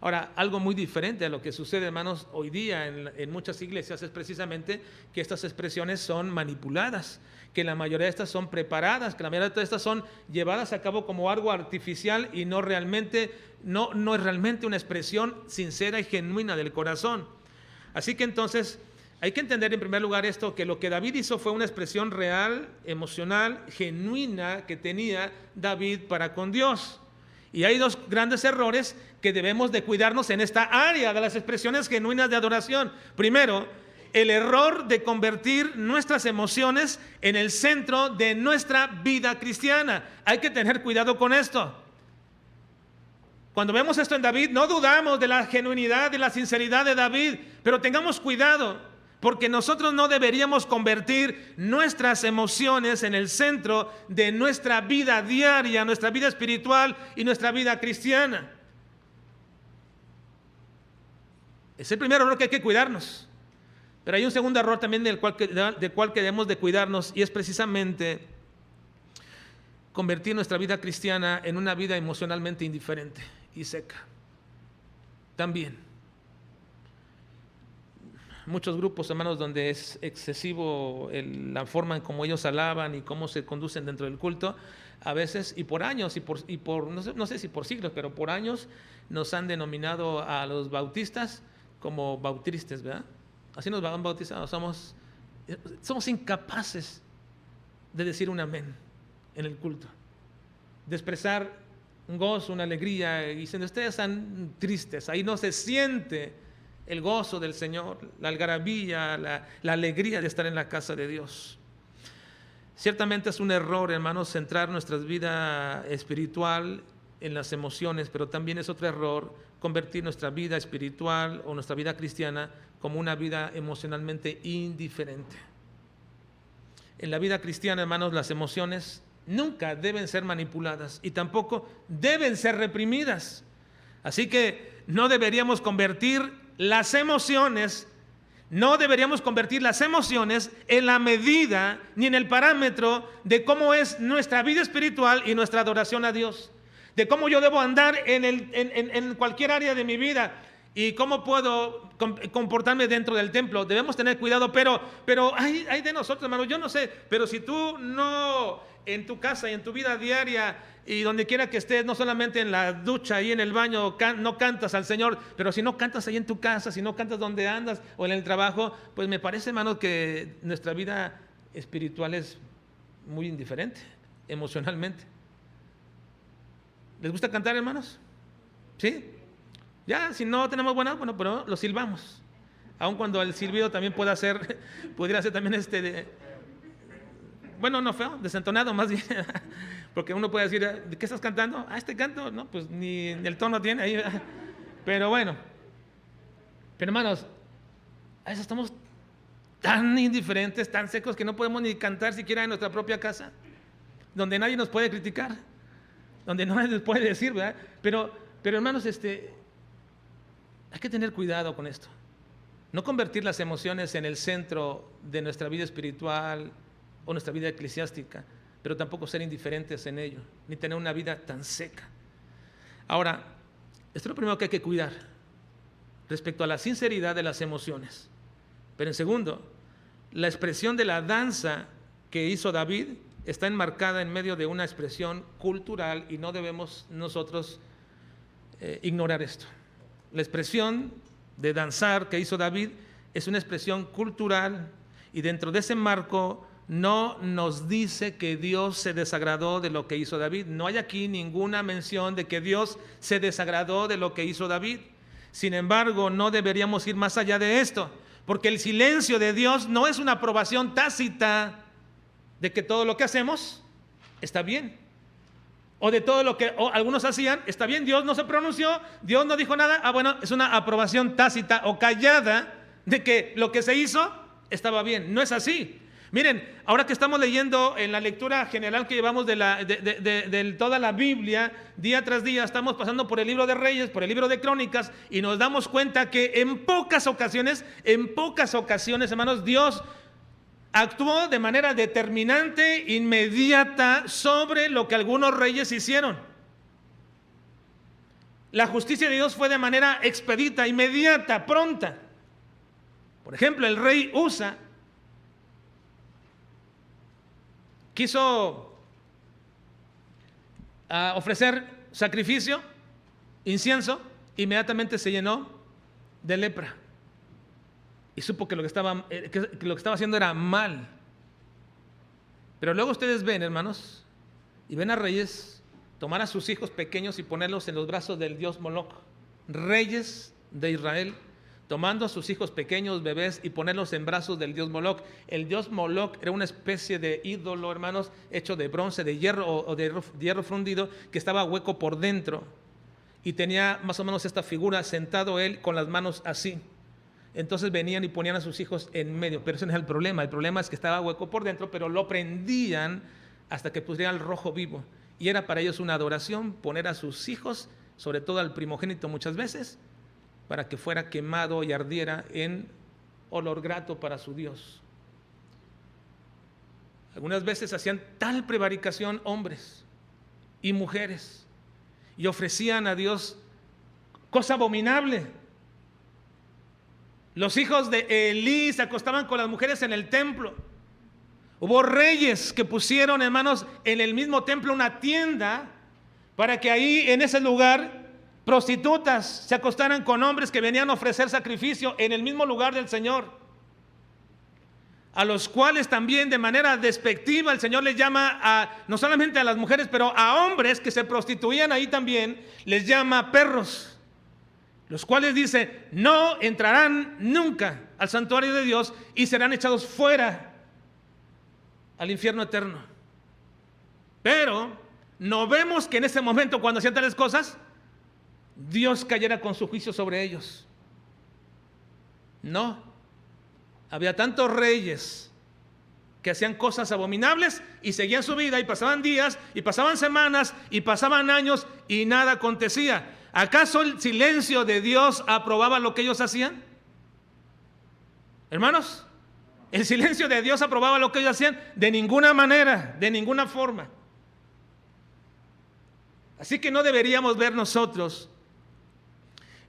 Ahora, algo muy diferente a lo que sucede, hermanos, hoy día en muchas iglesias es precisamente que estas expresiones son manipuladas, que la mayoría de estas son preparadas, que la mayoría de estas son llevadas a cabo como algo artificial y no es realmente una expresión sincera y genuina del corazón. Así que entonces hay que entender en primer lugar esto, que lo que David hizo fue una expresión real, emocional, genuina que tenía David para con Dios. Y hay 2 grandes errores que debemos de cuidarnos en esta área de las expresiones genuinas de adoración. Primero, el error de convertir nuestras emociones en el centro de nuestra vida cristiana. Hay que tener cuidado con esto. Cuando vemos esto en David, no dudamos de la genuinidad, de la sinceridad de David, pero tengamos cuidado, porque nosotros no deberíamos convertir nuestras emociones en el centro de nuestra vida diaria, nuestra vida espiritual y nuestra vida cristiana. Es el primer error que hay que cuidarnos. Pero hay un segundo error también del cual debemos de cuidarnos, y es precisamente convertir nuestra vida cristiana en una vida emocionalmente indiferente y seca. También. muchos grupos, hermanos, donde es excesivo la forma en cómo ellos alaban y cómo se conducen dentro del culto, a veces, y por años, no sé si por siglos, pero por años nos han denominado a los bautistas como bautristes, ¿verdad? Así nos van bautizando, somos incapaces de decir un amén en el culto, de expresar un gozo, una alegría, y dicen, ustedes están tristes, ahí no se siente el gozo del Señor, la algarabía, la alegría de estar en la casa de Dios. Ciertamente es un error, hermanos, centrar nuestra vida espiritual en las emociones, pero también es otro error convertir nuestra vida espiritual o nuestra vida cristiana como una vida emocionalmente indiferente. En la vida cristiana, hermanos, las emociones nunca deben ser manipuladas y tampoco deben ser reprimidas. Así que no deberíamos convertir las emociones en la medida ni en el parámetro de cómo es nuestra vida espiritual y nuestra adoración a Dios, de cómo yo debo andar en cualquier área de mi vida y cómo puedo comportarme dentro del templo. Debemos tener cuidado, pero hay de nosotros, hermano, yo no sé, pero si tú no, en tu casa y en tu vida diaria y donde quiera que estés, no solamente en la ducha y en el baño, no cantas al Señor, pero si no cantas ahí en tu casa, si no cantas donde andas o en el trabajo, pues me parece, hermano, que nuestra vida espiritual es muy indiferente emocionalmente. ¿Les gusta cantar, hermanos? ¿Sí? Ya, si no tenemos bueno, pero lo silbamos. Aun cuando el silbido también pudiera ser también no feo, desentonado más bien. Porque uno puede decir, ¿de qué estás cantando? Este canto, no, pues ni el tono tiene ahí. Pero bueno. Pero hermanos, a eso estamos tan indiferentes, tan secos, que no podemos ni cantar siquiera en nuestra propia casa, donde nadie nos puede criticar, donde nadie nos puede decir, ¿verdad? Pero hermanos, hay que tener cuidado con esto. No convertir las emociones en el centro de nuestra vida espiritual o nuestra vida eclesiástica, pero tampoco ser indiferentes en ello, ni tener una vida tan seca. Ahora, esto es lo primero que hay que cuidar respecto a la sinceridad de las emociones. Pero en segundo, la expresión de la danza que hizo David está enmarcada en medio de una expresión cultural y no debemos nosotros ignorar esto. La expresión de danzar que hizo David es una expresión cultural y dentro de ese marco no nos dice que Dios se desagradó de lo que hizo David. No hay aquí ninguna mención de que Dios se desagradó de lo que hizo David. Sin embargo, no deberíamos ir más allá de esto, porque el silencio de Dios no es una aprobación tácita de que todo lo que hacemos está bien, o de todo lo que algunos hacían está bien. Dios no se pronunció, Dios no dijo nada. Es una aprobación tácita o callada de que lo que se hizo estaba bien. No es así. Miren, ahora que estamos leyendo en la lectura general que llevamos de toda la Biblia, día tras día estamos pasando por el libro de Reyes, por el libro de Crónicas, y nos damos cuenta que en pocas ocasiones, hermanos, Dios actuó de manera determinante, inmediata, sobre lo que algunos reyes hicieron. La justicia de Dios fue de manera expedita, inmediata, pronta. Por ejemplo, el rey Usa quiso ofrecer sacrificio, incienso, inmediatamente se llenó de lepra y supo que lo que estaba haciendo era mal. Pero luego ustedes ven, hermanos, y ven a reyes tomar a sus hijos pequeños y ponerlos en los brazos del dios Moloc. Reyes de Israel tomando a sus hijos pequeños, bebés, y ponerlos en brazos del dios Moloc. El dios Moloc era una especie de ídolo, hermanos, hecho de bronce, de hierro o de hierro fundido, que estaba hueco por dentro y tenía más o menos esta figura, sentado él con las manos así. Entonces venían y ponían a sus hijos en medio, pero ese no es el problema es que estaba hueco por dentro, pero lo prendían hasta que pusiera el rojo vivo, y era para ellos una adoración poner a sus hijos, sobre todo al primogénito muchas veces, para que fuera quemado y ardiera en olor grato para su Dios. Algunas veces hacían tal prevaricación hombres y mujeres y ofrecían a Dios cosa abominable, Los hijos de Elí se acostaban con las mujeres en el templo. Hubo reyes que pusieron, hermanos, en el mismo templo una tienda para que ahí, en ese lugar, prostitutas se acostaran con hombres que venían a ofrecer sacrificio en el mismo lugar del Señor, a los cuales también de manera despectiva el Señor les llama no solamente a las mujeres, pero a hombres que se prostituían ahí también, les llama perros, los cuales dice, no entrarán nunca al santuario de Dios y serán echados fuera al infierno eterno. Pero no vemos que en ese momento, cuando hacían tales cosas, Dios cayera con su juicio sobre ellos. No. Había tantos reyes que hacían cosas abominables y seguían su vida, y pasaban días, y pasaban semanas, y pasaban años, y nada acontecía. ¿Acaso el silencio de Dios aprobaba lo que ellos hacían? Hermanos, ¿el silencio de Dios aprobaba lo que ellos hacían? De ninguna manera, de ninguna forma. Así que no deberíamos ver nosotros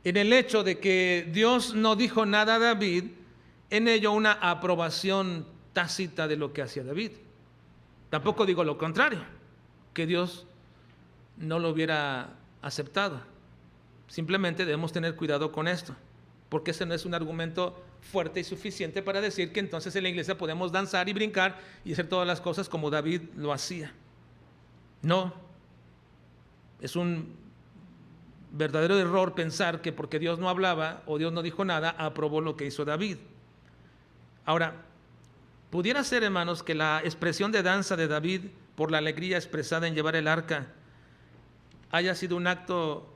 en el hecho de que Dios no dijo nada a David, en ello una aprobación tácita de lo que hacía David. Tampoco digo lo contrario, que Dios no lo hubiera aceptado. Simplemente debemos tener cuidado con esto, porque ese no es un argumento fuerte y suficiente para decir que entonces en la iglesia podemos danzar y brincar y hacer todas las cosas como David lo hacía. No, es un verdadero error pensar que porque Dios no hablaba o Dios no dijo nada, aprobó lo que hizo David. Ahora, pudiera ser, hermanos, que la expresión de danza de David por la alegría expresada en llevar el arca haya sido un acto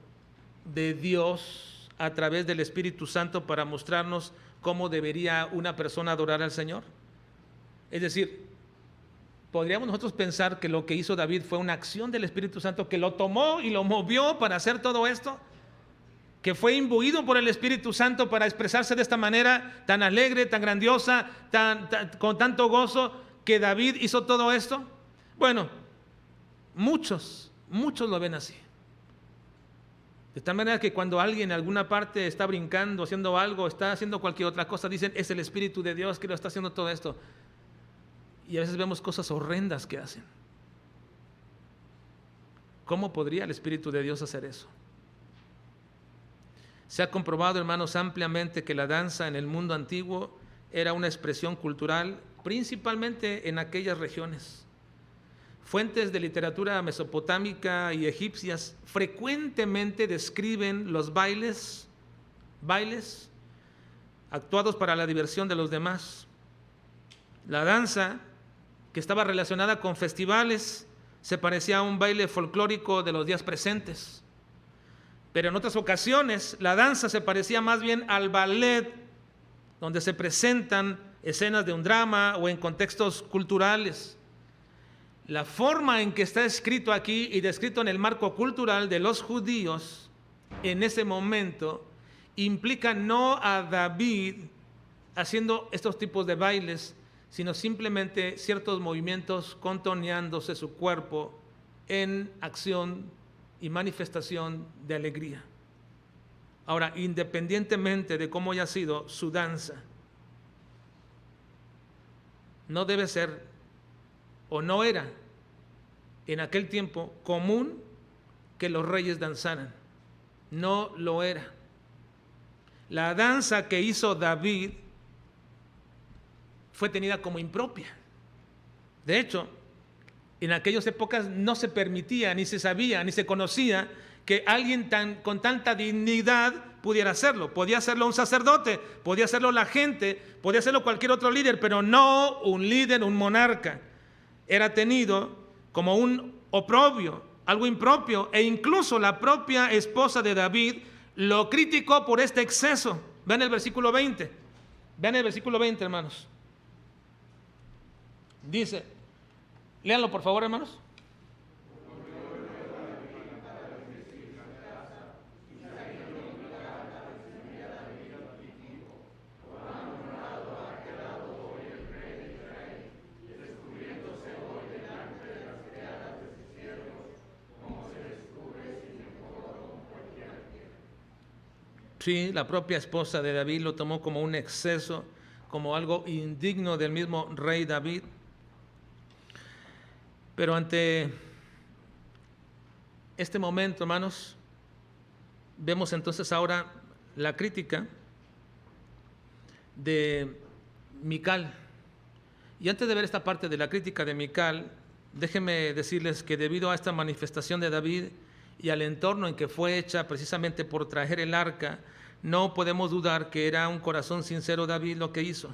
de Dios a través del Espíritu Santo para mostrarnos cómo debería una persona adorar al Señor. Es decir, podríamos nosotros pensar que lo que hizo David fue una acción del Espíritu Santo que lo tomó y lo movió para hacer todo esto, que fue imbuido por el Espíritu Santo para expresarse de esta manera tan alegre, tan grandiosa, con tanto gozo, que David hizo todo esto. Bueno, muchos lo ven así. De tal manera que cuando alguien en alguna parte está brincando, haciendo algo, está haciendo cualquier otra cosa, dicen, es el Espíritu de Dios que lo está haciendo todo esto. Y a veces vemos cosas horrendas que hacen. ¿Cómo podría el Espíritu de Dios hacer eso? Se ha comprobado, hermanos, ampliamente que la danza en el mundo antiguo era una expresión cultural, principalmente en aquellas regiones. Fuentes de literatura mesopotámica y egipcias frecuentemente describen los bailes actuados para la diversión de los demás. La danza, que estaba relacionada con festivales, se parecía a un baile folclórico de los días presentes. Pero en otras ocasiones la danza se parecía más bien al ballet, donde se presentan escenas de un drama o en contextos culturales. La forma en que está escrito aquí y descrito en el marco cultural de los judíos en ese momento implica no a David haciendo estos tipos de bailes, sino simplemente ciertos movimientos contoneándose su cuerpo en acción y manifestación de alegría. Ahora, independientemente de cómo haya sido su danza, no debe ser o no era en aquel tiempo común que los reyes danzaran. No lo era. La danza que hizo David fue tenida como impropia. De hecho, en aquellas épocas no se permitía, ni se sabía, ni se conocía que alguien con tanta dignidad pudiera hacerlo. Podía hacerlo un sacerdote, podía hacerlo la gente, podía hacerlo cualquier otro líder, pero no un líder, un monarca. Era tenido como un oprobio, algo impropio, e incluso la propia esposa de David lo criticó por este exceso. Vean el versículo 20. Vean el versículo 20, hermanos. Dice, léanlo por favor, hermanos. Sí, la propia esposa de David lo tomó como un exceso, como algo indigno del mismo rey David. Pero ante este momento, hermanos, vemos entonces ahora la crítica de Mical. Y antes de ver esta parte de la crítica de Mical, déjenme decirles que debido a esta manifestación de David y al entorno en que fue hecha precisamente por traer el arca, no podemos dudar que era un corazón sincero David lo que hizo.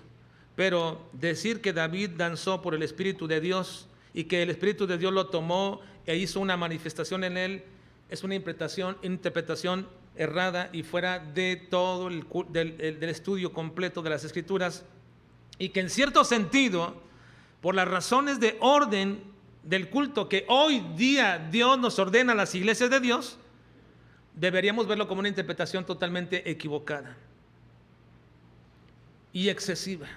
Pero decir que David danzó por el Espíritu de Dios y que el Espíritu de Dios lo tomó e hizo una manifestación en él, es una interpretación errada y fuera de todo del estudio completo de las Escrituras, y que en cierto sentido, por las razones de orden del culto que hoy día Dios nos ordena a las iglesias de Dios, deberíamos verlo como una interpretación totalmente equivocada y excesiva.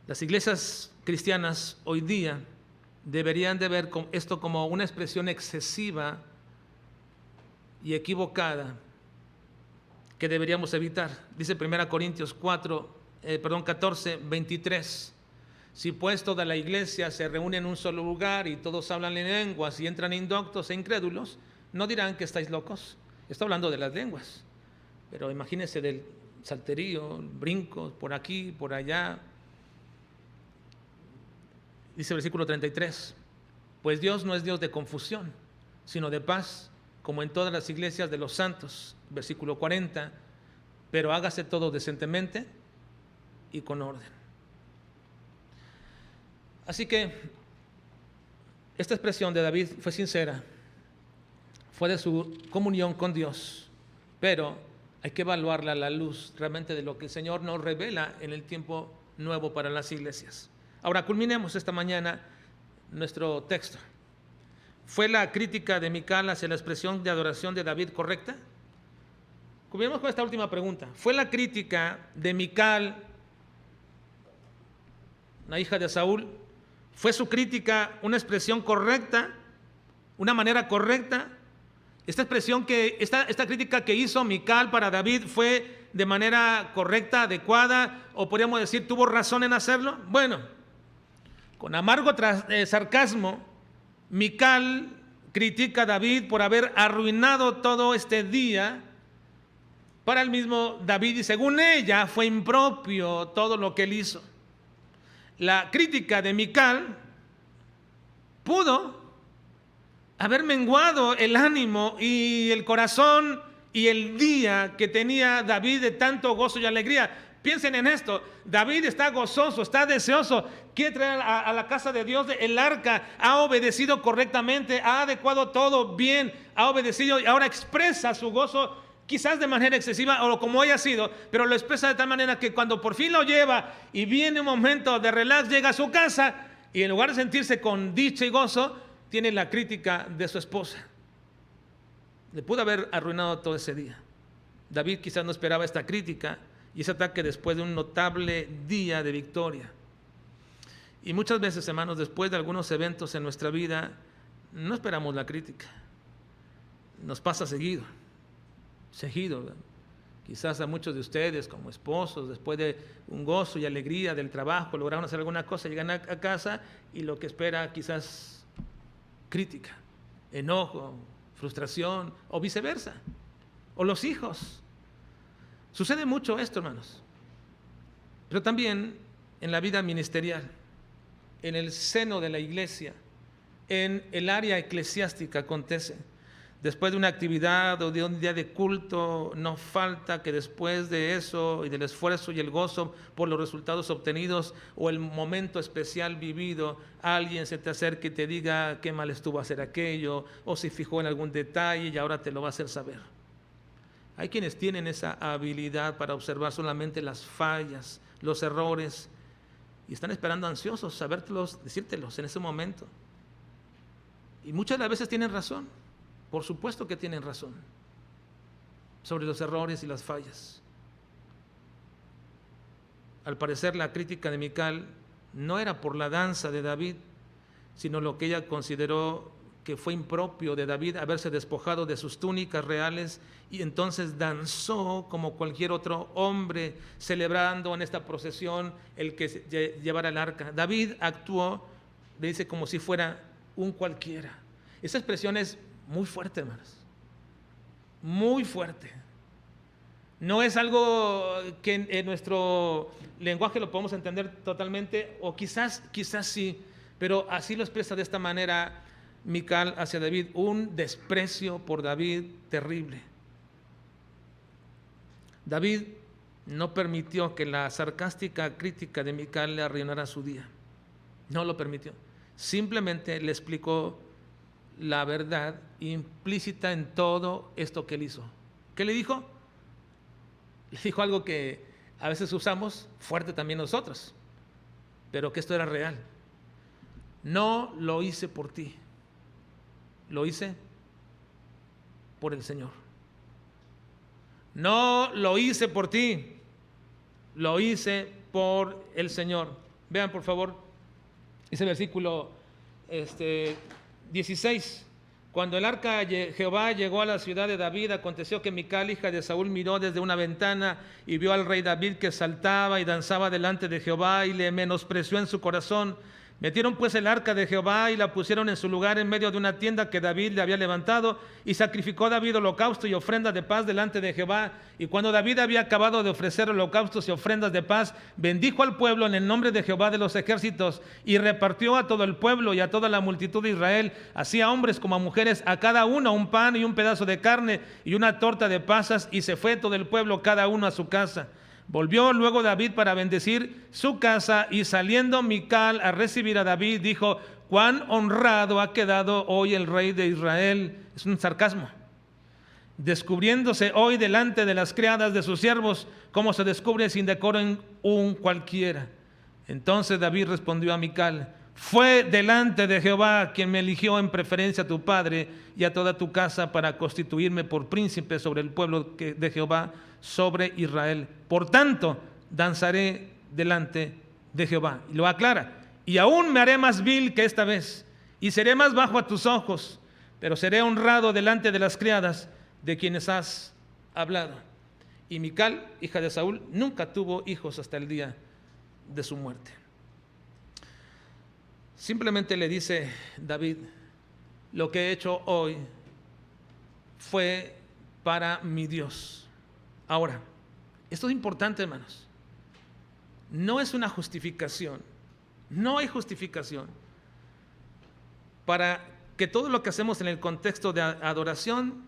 Las iglesias cristianas hoy día deberían de ver esto como una expresión excesiva y equivocada que deberíamos evitar. Dice 1 Corintios 14, 23. Si pues toda la iglesia se reúne en un solo lugar y todos hablan en lenguas y entran indoctos e incrédulos, no dirán que estáis locos. Está hablando de las lenguas, pero imagínense del salterío, brincos por aquí, por allá. Dice el versículo 33, pues Dios no es Dios de confusión, sino de paz, como en todas las iglesias de los santos. Versículo 40, pero hágase todo decentemente y con orden. Así que esta expresión de David fue sincera, fue de su comunión con Dios, pero hay que evaluarla a la luz realmente de lo que el Señor nos revela en el tiempo nuevo para las iglesias. Ahora culminemos esta mañana nuestro texto. ¿Fue la crítica de Mical hacia la expresión de adoración de David correcta? Culminemos con esta última pregunta. ¿Fue la crítica de Mical, la hija de Saúl, fue su crítica una expresión correcta, una manera correcta? Esta crítica que hizo Mical para David fue de manera correcta, adecuada, o podríamos decir, ¿tuvo razón en hacerlo? Bueno, con amargo sarcasmo, Mical critica a David por haber arruinado todo este día para el mismo David, y según ella fue impropio todo lo que él hizo. La crítica de Mical pudo haber menguado el ánimo y el corazón y el día que tenía David de tanto gozo y alegría. Piensen en esto, David está gozoso, está deseoso, quiere traer a la casa de Dios el arca, ha obedecido correctamente, ha adecuado todo bien, ha obedecido y ahora expresa su gozo, quizás de manera excesiva o como haya sido, pero lo expresa de tal manera que cuando por fin lo lleva y viene un momento de relax, llega a su casa y en lugar de sentirse con dicha y gozo, tiene la crítica de su esposa. Le pudo haber arruinado todo ese día. David quizás no esperaba esta crítica y ese ataque después de un notable día de victoria. Y muchas veces, hermanos, después de algunos eventos en nuestra vida, no esperamos la crítica. Nos pasa seguido. ¿verdad? Quizás a muchos de ustedes como esposos, después de un gozo y alegría del trabajo, lograron hacer alguna cosa, llegan a casa y lo que espera quizás crítica, enojo, frustración o viceversa. O los hijos. Sucede mucho esto, hermanos. Pero también en la vida ministerial, en el seno de la iglesia, en el área eclesiástica acontece. Después de una actividad o de un día de culto, no falta que después de eso y del esfuerzo y el gozo por los resultados obtenidos o el momento especial vivido, alguien se te acerque y te diga qué mal estuvo hacer aquello o se fijó en algún detalle y ahora te lo va a hacer saber. Hay quienes tienen esa habilidad para observar solamente las fallas, los errores y están esperando ansiosos sabértelos, decírtelos en ese momento. Y muchas de las veces tienen razón. Por supuesto que tienen razón sobre los errores y las fallas. Al parecer la crítica de Mical no era por la danza de David, sino lo que ella consideró que fue impropio de David haberse despojado de sus túnicas reales y entonces danzó como cualquier otro hombre, celebrando en esta procesión el que llevara el arca. David actuó, le dice, como si fuera un cualquiera. Esa expresión es muy fuerte, hermanos, muy fuerte. No es algo que en nuestro lenguaje lo podemos entender totalmente, o quizás sí, pero así lo expresa de esta manera Mical hacia David, un desprecio por David terrible. David no permitió que la sarcástica crítica de Mical le arruinara su día. No lo permitió. Simplemente le explicó la verdad implícita en todo esto que él hizo. ¿Qué le dijo? Le dijo algo que a veces usamos fuerte también nosotros, pero que esto era real. No lo hice por ti, lo hice por el Señor. No lo hice por ti, lo hice por el Señor. Vean por favor ese versículo 16. Cuando el arca de Jehová llegó a la ciudad de David, aconteció que Mical, hija de Saúl, miró desde una ventana y vio al rey David que saltaba y danzaba delante de Jehová y le menospreció en su corazón. Metieron pues el arca de Jehová y la pusieron en su lugar en medio de una tienda que David le había levantado, y sacrificó David holocausto y ofrenda de paz delante de Jehová. Y cuando David había acabado de ofrecer holocaustos y ofrendas de paz, bendijo al pueblo en el nombre de Jehová de los ejércitos, y repartió a todo el pueblo y a toda la multitud de Israel, así a hombres como a mujeres, a cada uno un pan y un pedazo de carne y una torta de pasas, y se fue todo el pueblo cada uno a su casa. Volvió luego David para bendecir su casa, y saliendo Mical a recibir a David, dijo: cuán honrado ha quedado hoy el rey de Israel. Es un sarcasmo. Descubriéndose hoy delante de las criadas de sus siervos, como se descubre sin decoro en un cualquiera. Entonces David respondió a Mical: fue delante de Jehová quien me eligió en preferencia a tu padre y a toda tu casa para constituirme por príncipe sobre el pueblo de Jehová, sobre Israel. Por tanto, danzaré delante de Jehová. Y lo aclara: y aún me haré más vil que esta vez, y seré más bajo a tus ojos, pero seré honrado delante de las criadas de quienes has hablado. Y Mical, hija de Saúl, nunca tuvo hijos hasta el día de su muerte. Simplemente le dice David: lo que he hecho hoy fue para mi Dios. Ahora, esto es importante, hermanos. No es una justificación. No hay justificación para que todo lo que hacemos en el contexto de adoración,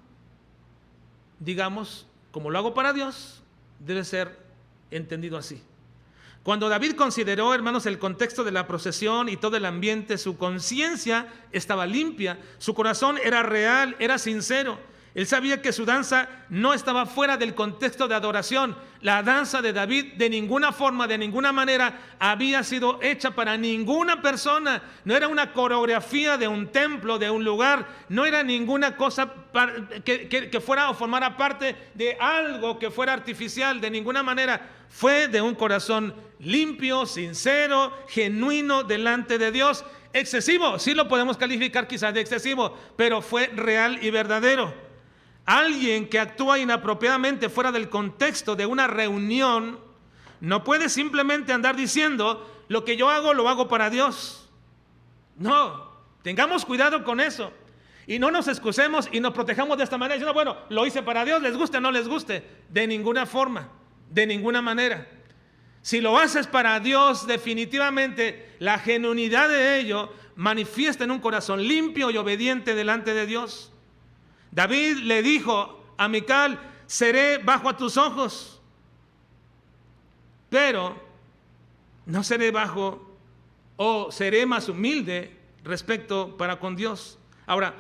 digamos, como lo hago para Dios, debe ser entendido así. Cuando David consideró, hermanos, el contexto de la procesión y todo el ambiente, su conciencia estaba limpia, su corazón era real, era sincero. Él sabía que su danza no estaba fuera del contexto de adoración. La danza de David de ninguna forma, de ninguna manera había sido hecha para ninguna persona. No era una coreografía de un templo, de un lugar. No era ninguna cosa que fuera o formara parte de algo que fuera artificial. De ninguna manera. Fue de un corazón limpio, sincero, genuino delante de Dios. Excesivo, sí lo podemos calificar quizás de excesivo, pero fue real y verdadero. Alguien que actúa inapropiadamente fuera del contexto de una reunión no puede simplemente andar diciendo: lo que yo hago, lo hago para Dios. No, tengamos cuidado con eso. Y no nos excusemos y nos protejamos de esta manera diciendo: bueno, lo hice para Dios, les guste o no les guste. De ninguna forma, de ninguna manera. Si lo haces para Dios, definitivamente la genuinidad de ello manifiesta en un corazón limpio y obediente delante de Dios. David le dijo a Mical: seré bajo a tus ojos, pero no seré bajo, o seré más humilde respecto para con Dios. Ahora,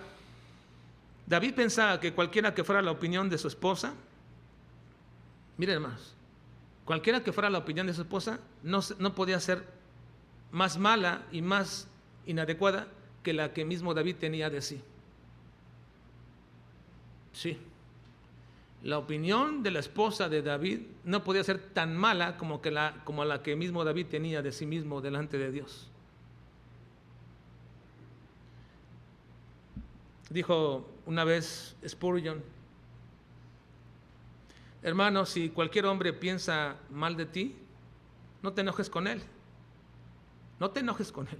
David pensaba que cualquiera que fuera la opinión de su esposa, miren, hermanos, cualquiera que fuera la opinión de su esposa no podía ser más mala y más inadecuada que la que mismo David tenía de sí. Sí, la opinión de la esposa de David no podía ser tan mala como la que mismo David tenía de sí mismo delante de Dios. Dijo una vez Spurgeon: hermano, si cualquier hombre piensa mal de ti, no te enojes con él. No te enojes con él.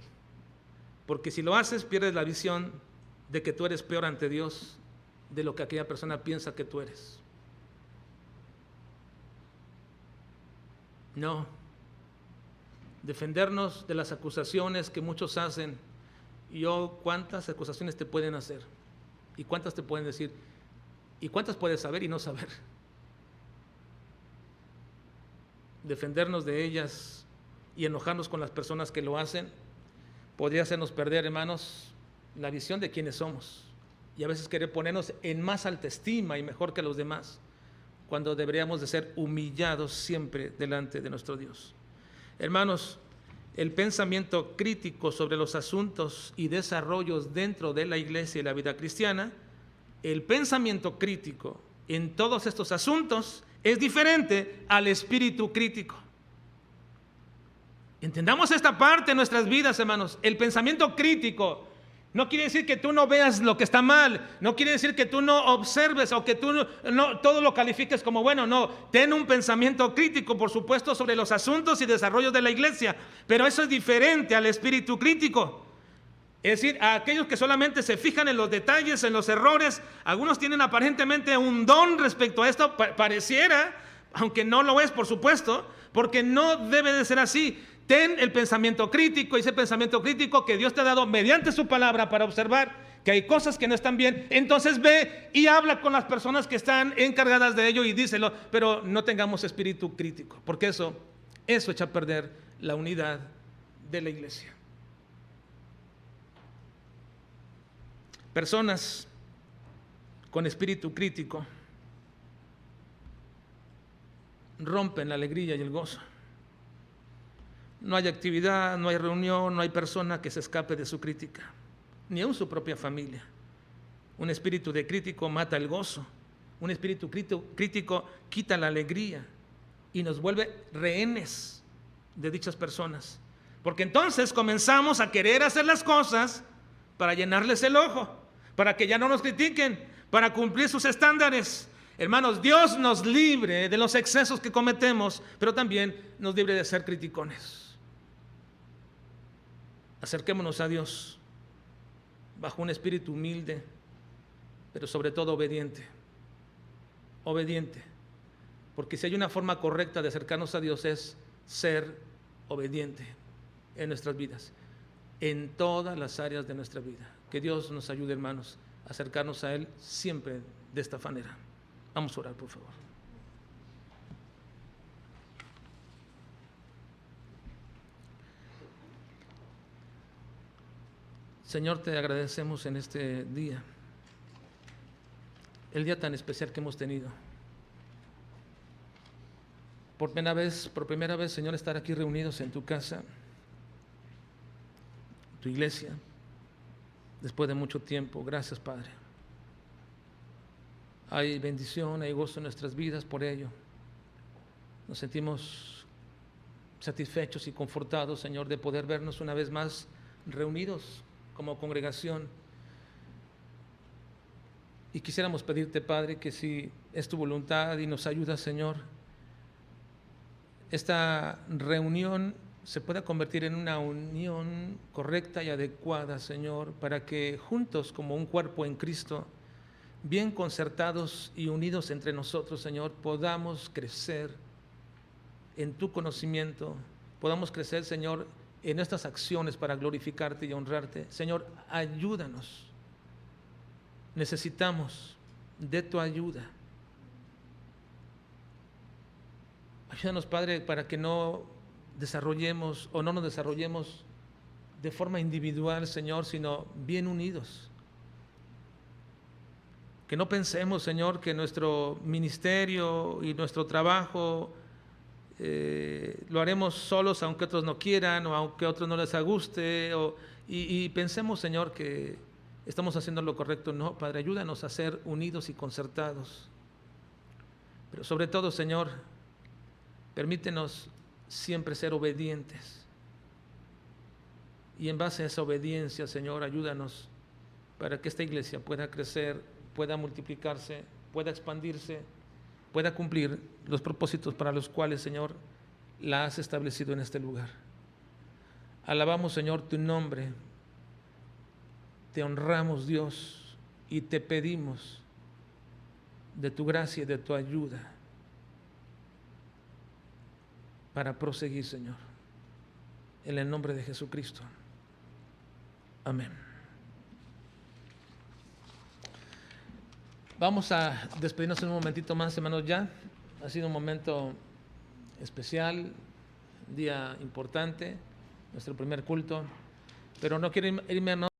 Porque si lo haces, pierdes la visión de que tú eres peor ante Dios de lo que aquella persona piensa que tú eres. No. Defendernos de las acusaciones que muchos hacen. Y ¿cuántas acusaciones te pueden hacer? ¿Y cuántas te pueden decir? ¿Y cuántas puedes saber y no saber? Defendernos de ellas y enojarnos con las personas que lo hacen podría hacernos perder, hermanos, la visión de quiénes somos, y a veces querer ponernos en más alta estima y mejor que los demás, cuando deberíamos de ser humillados siempre delante de nuestro Dios. Hermanos, el pensamiento crítico sobre los asuntos y desarrollos dentro de la iglesia y la vida cristiana, el pensamiento crítico en todos estos asuntos es diferente al espíritu crítico. Entendamos esta parte de nuestras vidas, hermanos. El pensamiento crítico no quiere decir que tú no veas lo que está mal, no quiere decir que tú no observes o que tú no todo lo califiques como bueno. No, ten un pensamiento crítico, por supuesto, sobre los asuntos y desarrollos de la iglesia, pero eso es diferente al espíritu crítico. Es decir, a aquellos que solamente se fijan en los detalles, en los errores. Algunos tienen aparentemente un don respecto a esto, pareciera, aunque no lo es, por supuesto, porque no debe de ser así. Ten el pensamiento crítico, ese pensamiento crítico que Dios te ha dado mediante su palabra para observar que hay cosas que no están bien. Entonces ve y habla con las personas que están encargadas de ello y díselo, pero no tengamos espíritu crítico, porque eso echa a perder la unidad de la iglesia. Personas con espíritu crítico rompen la alegría y el gozo. No hay actividad, no hay reunión, no hay persona que se escape de su crítica, ni aun su propia familia. Un espíritu de crítico mata el gozo. Un espíritu crítico quita la alegría y nos vuelve rehenes de dichas personas. Porque entonces comenzamos a querer hacer las cosas para llenarles el ojo, para que ya no nos critiquen, para cumplir sus estándares. Hermanos, Dios nos libre de los excesos que cometemos, pero también nos libre de ser criticones. Acerquémonos a Dios bajo un espíritu humilde, pero sobre todo obediente. Obediente. Porque si hay una forma correcta de acercarnos a Dios es ser obediente en nuestras vidas, en todas las áreas de nuestra vida. Que Dios nos ayude, hermanos, a acercarnos a Él siempre de esta manera. Vamos a orar, por favor. Señor, te agradecemos en este día, el día tan especial que hemos tenido. Por primera vez, Señor, estar aquí reunidos en tu casa, tu iglesia, después de mucho tiempo. Gracias, Padre. Hay bendición, hay gozo en nuestras vidas por ello. Nos sentimos satisfechos y confortados, Señor, de poder vernos una vez más reunidos como congregación. Y quisiéramos pedirte, Padre, que si es tu voluntad y nos ayudas, Señor, esta reunión se pueda convertir en una unión correcta y adecuada, Señor, para que juntos como un cuerpo en Cristo, bien concertados y unidos entre nosotros, Señor, podamos crecer en tu conocimiento, podamos crecer, Señor, en nuestras acciones para glorificarte y honrarte. Señor, ayúdanos. Necesitamos de tu ayuda. Ayúdanos, Padre, para que no desarrollemos o no nos desarrollemos de forma individual, Señor, sino bien unidos. Que no pensemos, Señor, que nuestro ministerio y nuestro trabajo lo haremos solos aunque otros no quieran o aunque a otros no les guste, y pensemos, Señor, que estamos haciendo lo correcto. No, Padre, ayúdanos a ser unidos y concertados. Pero sobre todo, Señor, permítenos siempre ser obedientes. Y en base a esa obediencia, Señor, ayúdanos para que esta iglesia pueda crecer, pueda multiplicarse, pueda expandirse, pueda cumplir los propósitos para los cuales, Señor, la has establecido en este lugar. Alabamos, Señor, tu nombre, te honramos, Dios, y te pedimos de tu gracia y de tu ayuda para proseguir, Señor, en el nombre de Jesucristo. Amén. Vamos a despedirnos en un momentito más, hermanos, ya. Ha sido un momento especial, un día importante, nuestro primer culto, pero no quiero irme a